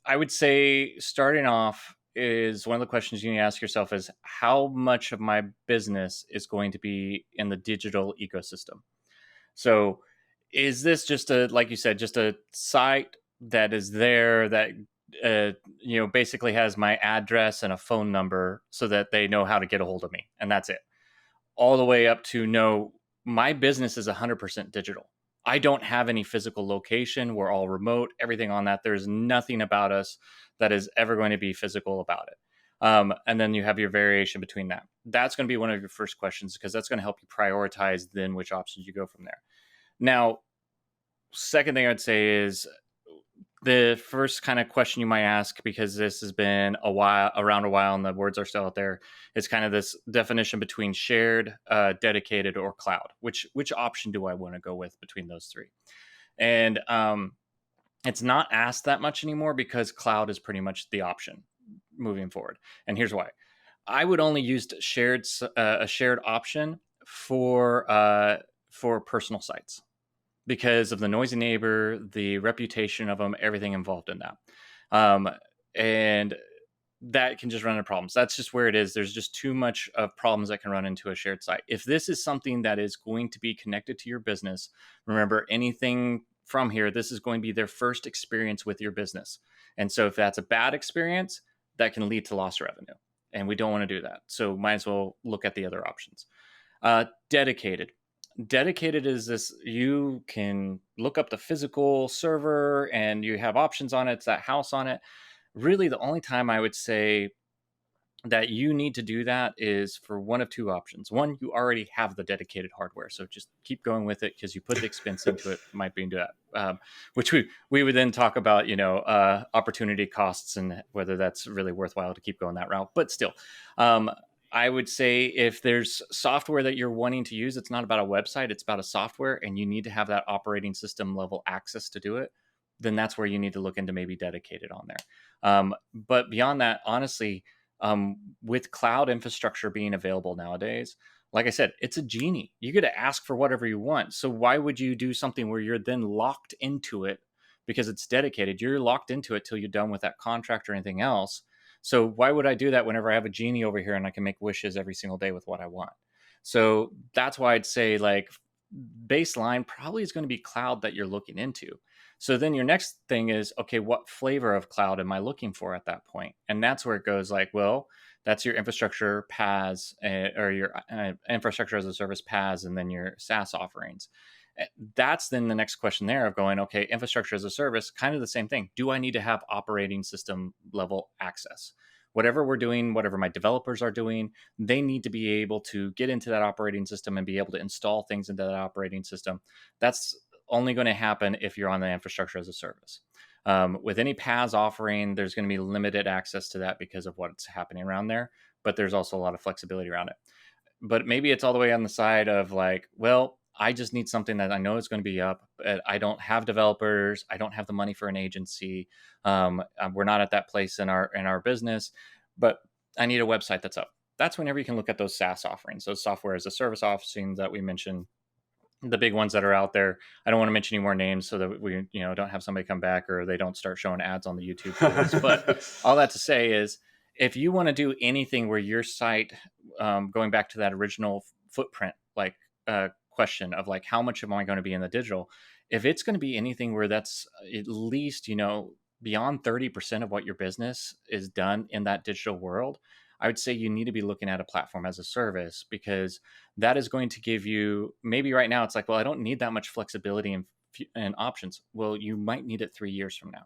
I would say starting off, is one of the questions you need to ask yourself is how much of my business is going to be in the digital ecosystem. So is this just a, like you said, just a site that is there that basically has my address and a phone number so that they know how to get a hold of me, and that's it? All the way up to, no, my business is 100% digital. I don't have any physical location. We're all remote, everything on that. There's nothing about us that is ever going to be physical about it. And then you have your variation between that. That's going to be one of your first questions, because that's going to help you prioritize then which options you go from there. Now, second thing I'd say is the first kind of question you might ask, because this has been around a while and the words are still out there, is kind of this definition between shared, dedicated, or cloud. Which option do I want to go with between those three? And it's not asked that much anymore, because cloud is pretty much the option moving forward. And here's why. I would only use a shared option for personal sites, because of the noisy neighbor, the reputation of them, everything involved in that. And that can just run into problems. That's just where it is. There's just too much of problems that can run into a shared site. If this is something that is going to be connected to your business, remember, anything from here, this is going to be their first experience with your business. And so if that's a bad experience, that can lead to lost revenue. And we don't want to do that. So might as well look at the other options. Dedicated. Dedicated is this, you can look up the physical server and you have options on it. It's that house on it. Really, the only time I would say that you need to do that is for one of two options. One, you already have the dedicated hardware, so just keep going with it because you put the expense into it. Might be into that, which we would then talk about, opportunity costs and whether that's really worthwhile to keep going that route. But still, I would say if there's software that you're wanting to use, it's not about a website, it's about a software, and you need to have that operating system level access to do it, then that's where you need to look into maybe dedicated on there. But beyond that, honestly, with cloud infrastructure being available nowadays, like I said, it's a genie. You get to ask for whatever you want. So why would you do something where you're then locked into it because it's dedicated? You're locked into it till you're done with that contract or anything else. So why would I do that whenever I have a genie over here and I can make wishes every single day with what I want? So that's why I'd say, like, baseline probably is going to be cloud that you're looking into. So then your next thing is, okay, what flavor of cloud am I looking for at that point? And that's where it goes, like, well, that's your infrastructure PaaS, or your infrastructure as a service PaaS, and then your SaaS offerings. That's then the next question there of going, okay, infrastructure as a service, kind of the same thing. Do I need to have operating system level access? Whatever we're doing, whatever my developers are doing, they need to be able to get into that operating system and be able to install things into that operating system. That's only going to happen if you're on the infrastructure as a service. With any PaaS offering, there's going to be limited access to that because of what's happening around there, but there's also a lot of flexibility around it. But maybe it's all the way on the side of, like, well, I just need something that I know is going to be up, but I don't have developers. I don't have the money for an agency. We're not at that place in our business, but I need a website that's up. That's whenever you can look at those SaaS offerings, those software as a service offerings that we mentioned, the big ones that are out there. I don't want to mention any more names so that we, don't have somebody come back or they don't start showing ads on the YouTube for this. But all that to say is, if you want to do anything where your site, going back to that original footprint, like, question of, like, how much am I going to be in the digital? If it's going to be anything where that's at least, beyond 30% of what your business is done in that digital world, I would say you need to be looking at a platform as a service, because that is going to give you, maybe right now it's like, well, I don't need that much flexibility and options. Well, you might need it 3 years from now,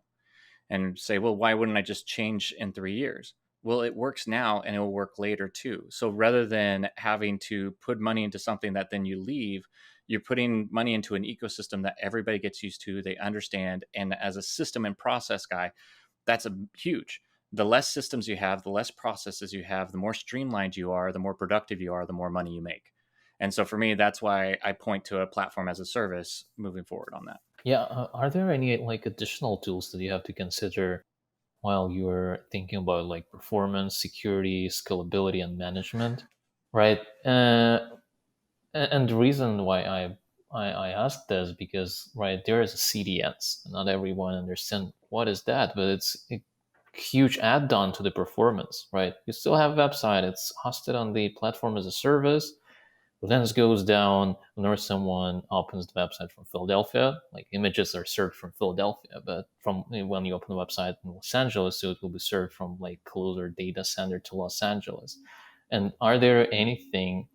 and say, well, why wouldn't I just change in 3 years? Well, it works now and it will work later too. So rather than having to put money into something that then you leave, you're putting money into an ecosystem that everybody gets used to, they understand. And as a system and process guy, that's huge. The less systems you have, the less processes you have, the more streamlined you are, the more productive you are, the more money you make. And so for me, that's why I point to a platform as a service moving forward on that. Yeah, are there any like additional tools that you have to consider while you're thinking about like performance, security, scalability, and management, right? And the reason why I asked this because, right, there is a CDNs. Not everyone understands what is that, but it huge add-on to the performance, right? You still have a website, it's hosted on the platform as a service. But then it goes down whenever someone opens the website from Philadelphia, like images are served from Philadelphia, but from when you open the website in Los Angeles, so it will be served from like closer data center to Los Angeles. And are there anything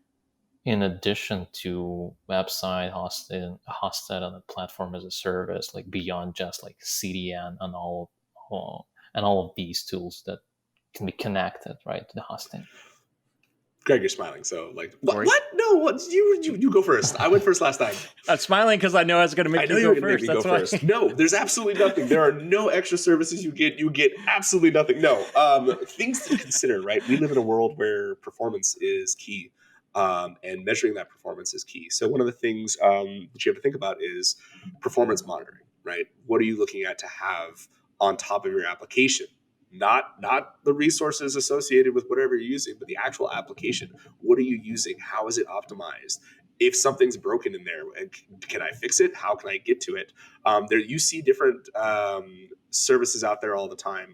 in addition to website hosted on a platform as a service, like beyond just like CDN and all of these tools that can be connected, right, to the hosting? Greg, you're smiling. So like, what? No, what? You go first. I went first last time. I'm smiling because I know I was going to make you go first. That's why. First. No, there's absolutely nothing. There are no extra services you get. You get absolutely nothing. No. Things to consider, right? We live in a world where performance is key. And measuring that performance is key. So one of the things that you have to think about is performance monitoring, right? What are you looking at to have on top of your application? Not the resources associated with whatever you're using, but the actual application. What are you using? How is it optimized? If something's broken in there, and can I fix it? How can I get to it? There you see different services out there all the time.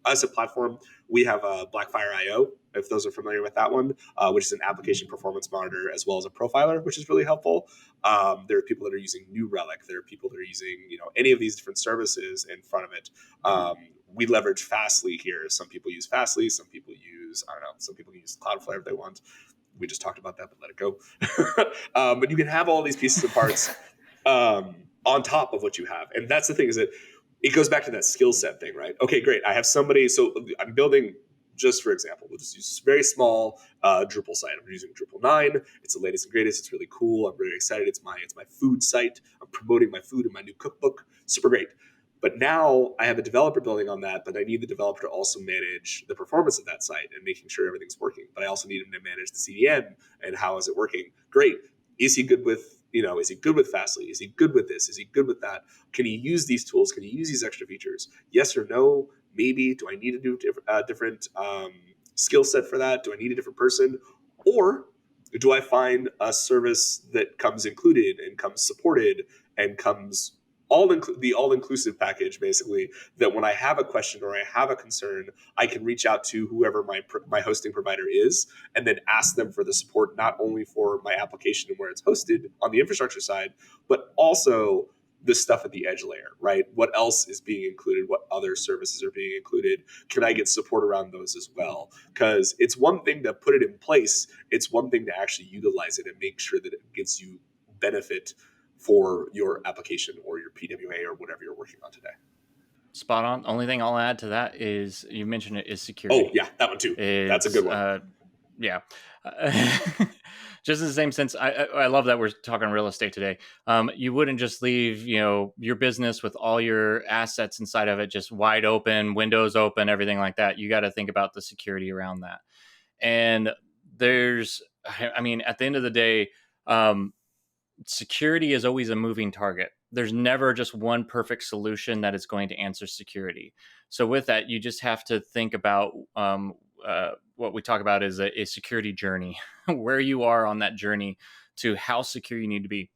As a platform, we have Blackfire IO, if those are familiar with that one, which is an application performance monitor as well as a profiler, which is really helpful. There are people that are using New Relic. There are people that are using any of these different services in front of it. We leverage Fastly here. Some people use Fastly. Some people use, I don't know, some people use Cloudflare if they want. We just talked about that, but let it go. But you can have all these pieces and parts on top of what you have. And that's the thing, is that it goes back to that skill set thing, right? Okay, great. I have somebody. So I'm building, just for example, we'll just use a very small Drupal site. I'm using Drupal 9. It's the latest and greatest. It's really cool. I'm really excited. It's my food site. I'm promoting my food in my new cookbook. Super great. But now I have a developer building on that, but I need the developer to also manage the performance of that site and making sure everything's working. But I also need him to manage the CDN and how is it working. Great. Is he good with, is he good with Fastly? Is he good with this? Is he good with that? Can he use these tools? Can he use these extra features? Yes or no? Maybe. Do I need to do different skill set for that? Do I need a different person? Or do I find a service that comes included and comes supported and comes the all-inclusive package, basically, that when I have a question or I have a concern, I can reach out to whoever my hosting provider is and then ask them for the support, not only for my application and where it's hosted on the infrastructure side, but also the stuff at the edge layer, right? What else is being included? What other services are being included? Can I get support around those as well? Because it's one thing to put it in place. It's one thing to actually utilize it and make sure that it gives you benefit for your application or your PWA or whatever you're working on today. Spot on. Only thing I'll add to that is, you mentioned it, is security. Oh yeah, that one too. That's a good one. Yeah. Just in the same sense, I love that we're talking real estate today. You wouldn't just leave, your business with all your assets inside of it just wide open, windows open, everything like that. You got to think about the security around that. And at the end of the day, security is always a moving target. There's never just one perfect solution that is going to answer security. So with that, you just have to think about what we talk about is a security journey, where you are on that journey to how secure you need to be.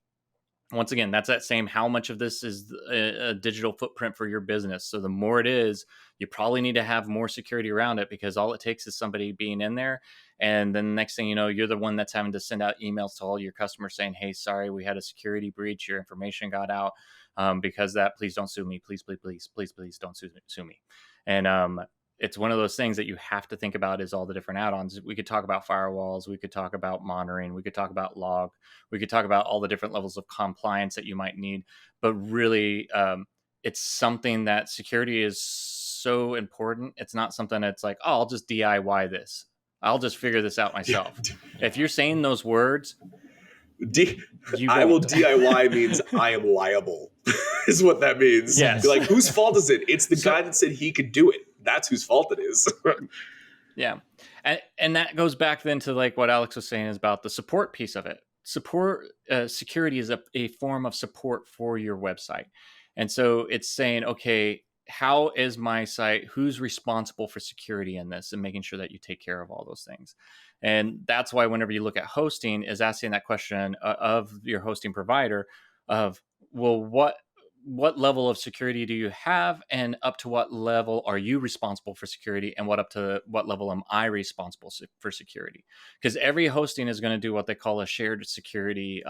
Once again, that's that same, how much of this is a digital footprint for your business. So the more it is, you probably need to have more security around it, because all it takes is somebody being in there. And then the next thing you know, you're the one that's having to send out emails to all your customers saying, hey, sorry, we had a security breach. Your information got out. Because that, please don't sue me. Please, please, please, please, please don't sue me. And it's one of those things that you have to think about, is all the different add-ons. We could talk about firewalls. We could talk about monitoring. We could talk about log. We could talk about all the different levels of compliance that you might need. But really, it's something that security is so important. It's not something that's like, oh, I'll just DIY this. I'll just figure this out myself. If you're saying those words, I will DIY means I am liable, is what that means. Yes. Like, whose fault is it? It's the guy that said he could do it. That's whose fault it is. Yeah. And that goes back then to like what Alex was saying, is about the support piece of it. Security is a form of support for your website. And so it's saying, okay, how is my site? Who's responsible for security in this, and making sure that you take care of all those things. And that's why whenever you look at hosting, is asking that question of your hosting provider of, well, what level of security do you have, and up to what level are you responsible for security, and what up to what level am I responsible for security? Because every hosting is going to do what they call a shared security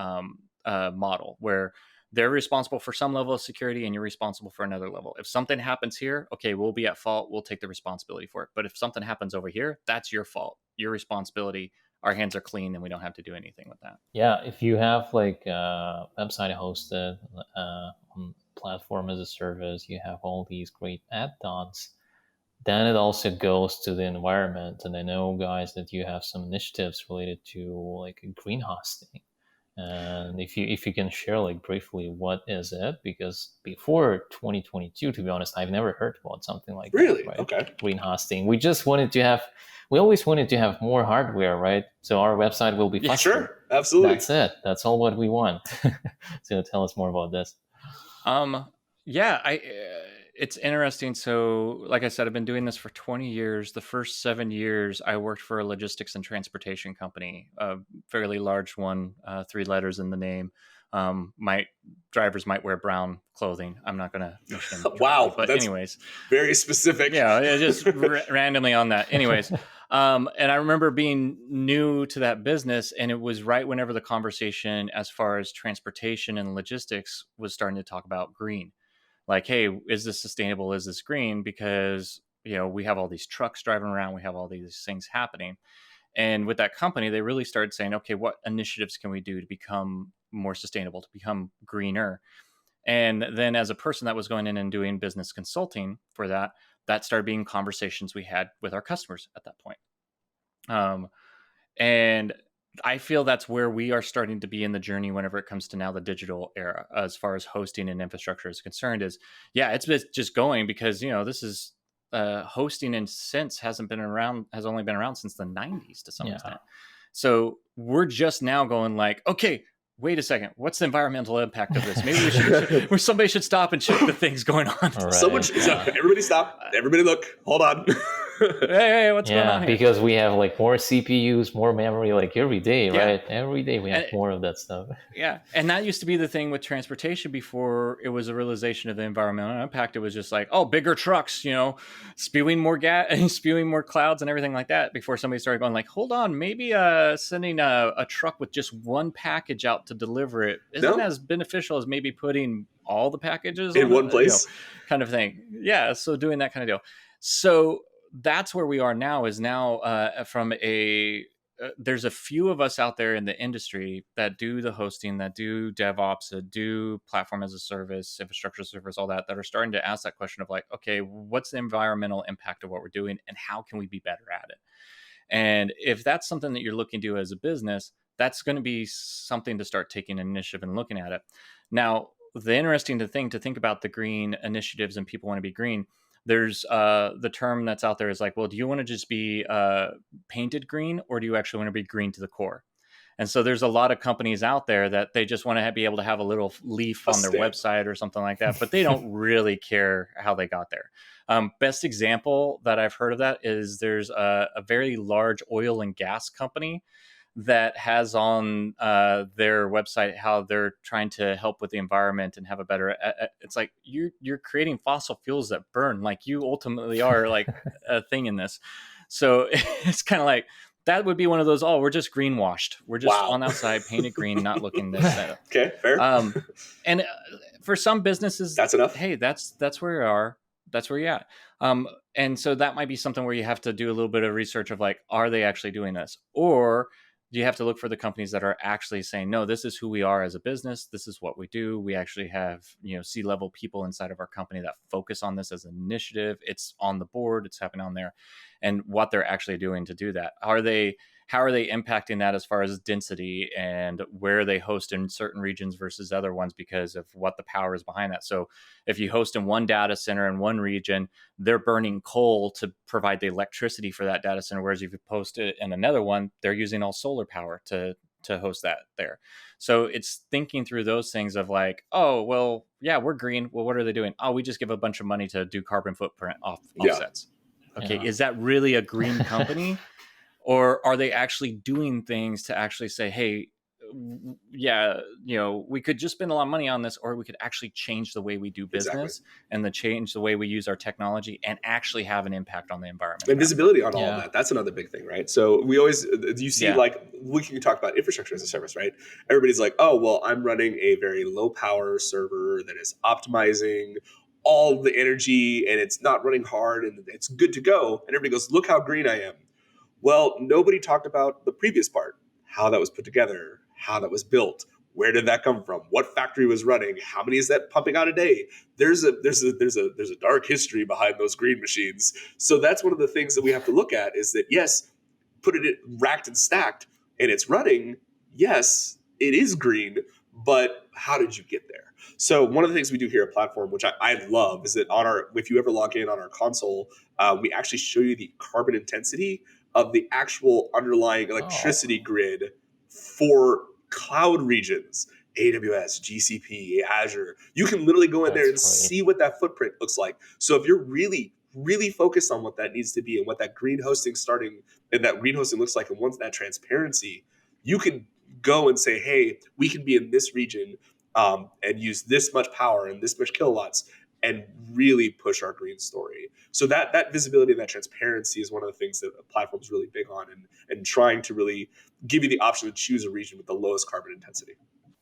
model, where they're responsible for some level of security and you're responsible for another level. If something happens here, okay, we'll be at fault, we'll take the responsibility for it. But if something happens over here, that's your fault, your responsibility. Our hands are clean and we don't have to do anything with that. Yeah, if you have like a website hosted on platform as a service, you have all these great add-ons. Then it also goes to the environment, and I know, guys, that you have some initiatives related to like green hosting. And if you can share like briefly what is it, because before 2022, to be honest, I've never heard about something like Really? that, right? Okay. Green hosting. We always wanted to have more hardware, right? So our website will be faster. Sure, absolutely. That's it. That's all what we want. So tell us more about this. Yeah, it's interesting. So, like I said, I've been doing this for 20 years. The first 7 years, I worked for a logistics and transportation company, a fairly large one, 3 letters in the name. My drivers might wear brown clothing. I'm not going to mention them. Wow, but that's anyways, very specific. yeah, just randomly on that. Anyways, and I remember being new to that business, and it was right whenever the conversation as far as transportation and logistics was starting to talk about green. Like, hey, is this sustainable? Is this green? Because, we have all these trucks driving around, we have all these things happening. And with that company, they really started saying, okay, what initiatives can we do to become more sustainable, to become greener? And then as a person that was going in and doing business consulting for that, that started being conversations we had with our customers at that point. And I feel that's where we are starting to be in the journey whenever it comes to now the digital era, as far as hosting and infrastructure is concerned. Is, yeah, it's just going, because this is hosting in sense has only been around since the 90s to some extent. So we're just now going like, okay, wait a second, what's the environmental impact of this? Maybe somebody should stop and check the things going on. Right. Everybody stop. Everybody look. Hold on. Hey, what's going on here? Because we have like more CPUs, more memory, like every day, right? Every day we have more of that stuff. Yeah, and that used to be the thing with transportation before it was a realization of the environmental impact. It was just like, oh, bigger trucks, spewing more gas and spewing more clouds and everything like that, before somebody started going like, hold on, maybe sending a truck with just one package out to deliver it isn't as beneficial as maybe putting all the packages in one place, kind of thing. Yeah, so doing that kind of deal. So that's where we are now, is now from there's a few of us out there in the industry that do the hosting, that do DevOps, that do platform as a service, infrastructure as a service, all that are starting to ask that question of like, okay, what's the environmental impact of what we're doing and how can we be better at it? And if that's something that you're looking to do as a business, that's going to be something to start taking initiative and looking at it. Now, the interesting thing to think about the green initiatives and people want to be green, there's the term that's out there is like, well, do you want to just be painted green, or do you actually want to be green to the core? And so there's a lot of companies out there that they just want to be able to have a little leaf on their website or something like that, but they don't really care how they got there. Best example that I've heard of that is there's a very large oil and gas company that has on their website how they're trying to help with the environment and have a better. It's like you're creating fossil fuels that burn. Like, you ultimately are like a thing in this. So it's kind of like that would be one of those. Oh, we're just greenwashed. We're just on the outside painted green, not looking this. Okay, fair. And for some businesses, that's enough. Hey, that's where you are. That's where you're at. And so that might be something where you have to do a little bit of research of like, are they actually doing this? Or you have to look for the companies that are actually saying, no, this is who we are as a business. This is what we do. We actually have, C-level people inside of our company that focus on this as an initiative. It's on the board. It's happening on there. And what they're actually doing to do that. How are they impacting that as far as density and where they host in certain regions versus other ones because of what the power is behind that? So if you host in one data center in one region, they're burning coal to provide the electricity for that data center. Whereas if you post it in another one, they're using all solar power to host that there. So it's thinking through those things of like, oh, well, yeah, we're green. Well, what are they doing? Oh, we just give a bunch of money to do carbon footprint offsets. Okay. Is that really a green company? Or are they actually doing things to actually say, hey, yeah, we could just spend a lot of money on this, or we could actually change the way we do Exactly. business and change the way we use our technology and actually have an impact on the environment. And visibility on all of Yeah. that. That's another big thing, right? So we always, you see, Yeah. like, we can talk about infrastructure as a service, right? Everybody's like, oh, well, I'm running a very low power server that is optimizing all the energy and it's not running hard and it's good to go. And everybody goes, look how green I am. Well, nobody talked about the previous part, how that was put together, how that was built. Where did that come from? What factory was running? How many is that pumping out a day? There's a dark history behind those green machines. So that's one of the things that we have to look at, is that, yes, put it racked and stacked and it's running. Yes, it is green, but how did you get there? So one of the things we do here at Platform, which I love, is that if you ever log in on our console, we actually show you the carbon intensity of the actual underlying electricity grid for cloud regions, AWS, GCP, Azure. You can literally go in there and That's great. see what that footprint looks like. So if you're really, really focused on what that needs to be and what that green hosting looks like, and wants that transparency, you can go and say, hey, we can be in this region and use this much power and this much kilowatts and really push our green story. So that visibility and that transparency is one of the things that a platform is really big on, and trying to really give you the option to choose a region with the lowest carbon intensity.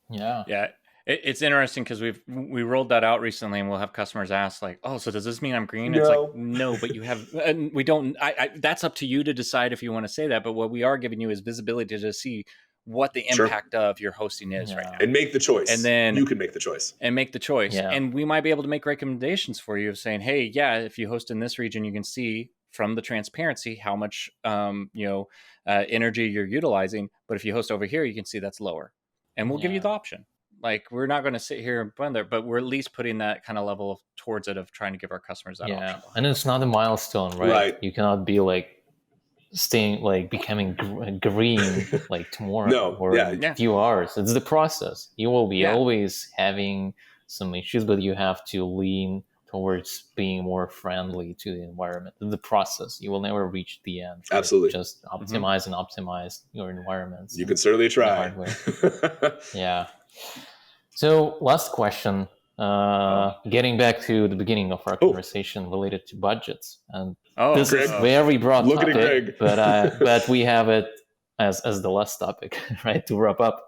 Yeah. Yeah. It's interesting because we rolled that out recently, and we'll have customers ask like, "Oh, so does this mean I'm green?" It's like, no, but you have, and we don't. That's up to you to decide if you want to say that. But what we are giving you is visibility to see what the Sure. impact of your hosting is right now, And make the choice. and then you can make the choice. and make the choice. Yeah. And we might be able to make recommendations for you of saying, hey, yeah, if you host in this region, you can see from the transparency how much energy you're utilizing. But if you host over here, you can see that's lower, and we'll give you the option. Like, we're not going to sit here and blend there, but we're at least putting that kind of level towards it of trying to give our customers that option. And it's not a milestone, right? You cannot be like becoming green like tomorrow or in a few hours. It's the process. You will be always having some issues, but you have to lean towards being more friendly to the environment. The process. You will never reach the end. Right? Absolutely. Just optimize and optimize your environments. You can certainly try. Yeah. So last question. Getting back to the beginning of our conversation related to budgets, and this is very broad topic, but we have it as the last topic, right, to wrap up.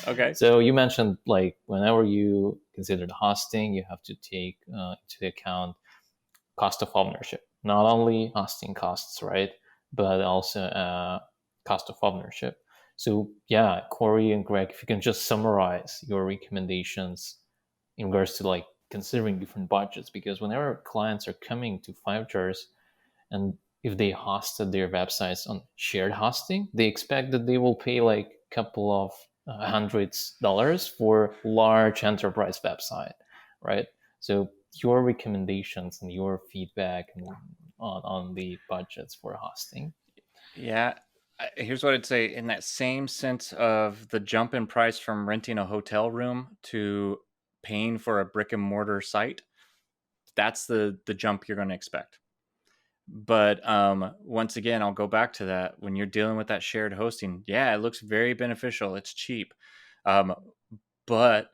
Okay. So you mentioned, like, whenever you consider the hosting, you have to take into account cost of ownership, not only hosting costs, right, but also cost of ownership. So yeah, Corey and Greg, if you can just summarize your recommendations in regards to like considering different budgets, because whenever clients are coming to FiveJars, and if they hosted their websites on shared hosting, they expect that they will pay like a couple of $100s for large enterprise website, right? So your recommendations and your feedback on the budgets for hosting. Yeah. Here's what I'd say. In that same sense of the jump in price from renting a hotel room to paying for a brick and mortar site, that's the jump you're going to expect. But once again, I'll go back to that. When you're dealing with that shared hosting, yeah, it looks very beneficial. It's cheap. But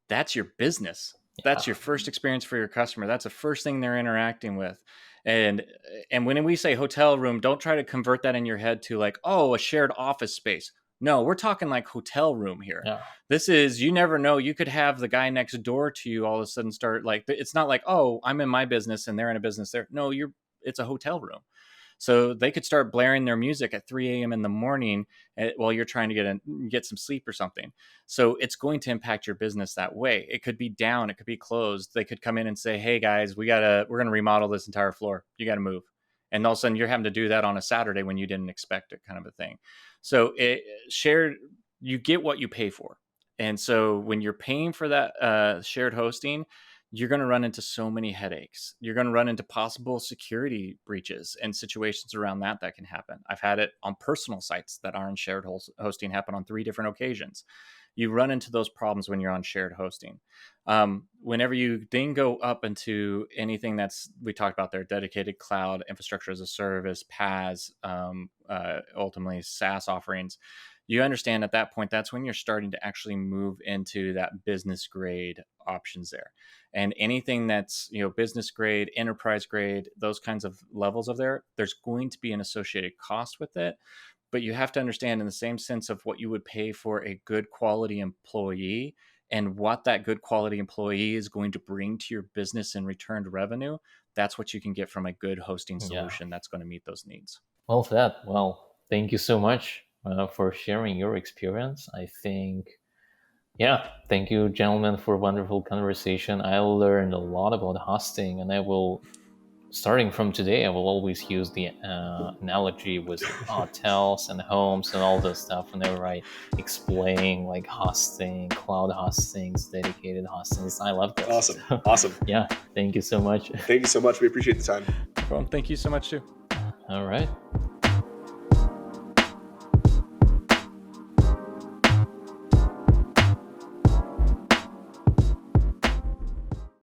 that's your business. That's your first experience for your customer. That's the first thing they're interacting with. And when we say hotel room, don't try to convert that in your head to like, oh, a shared office space. No, we're talking like hotel room here. Yeah. This is, you never know. You could have the guy next door to you all of a sudden start like, it's not like, oh, I'm in my business and they're in a business there. No, it's a hotel room. So they could start blaring their music at 3 a.m. in the morning while you're trying to get some sleep or something. So it's going to impact your business that way. It could be down. It could be closed. They could come in and say, hey, guys, we're going to remodel this entire floor. You got to move. And all of a sudden you're having to do that on a Saturday when you didn't expect it, kind of a thing. So you get what you pay for. And so when you're paying for that shared hosting, you're going to run into so many headaches. You're going to run into possible security breaches and situations around that can happen. I've had it on personal sites that are in shared hosting happen on 3 different occasions. You run into those problems when you're on shared hosting. Whenever you then go up into anything we talked about there, dedicated cloud, infrastructure as a service, PaaS, ultimately SaaS offerings, you understand at that point, that's when you're starting to actually move into that business grade options there. And anything that's, business grade, enterprise grade, those kinds of levels of there's going to be an associated cost with it. But you have to understand, in the same sense of what you would pay for a good quality employee and what that good quality employee is going to bring to your business in returned revenue, that's what you can get from a good hosting Yeah. solution that's going to meet those needs. Well said. Well, thank you so much for sharing your experience. I think, yeah, thank you, gentlemen, for a wonderful conversation. I learned a lot about hosting, and I will, starting from today, I will always use the analogy with hotels and homes and all this stuff whenever I explain like hosting, cloud hostings, dedicated hostings. I love this. Awesome. So, Awesome. yeah, thank you so much. Thank you so much. We appreciate the time. Well, thank you so much too. All right.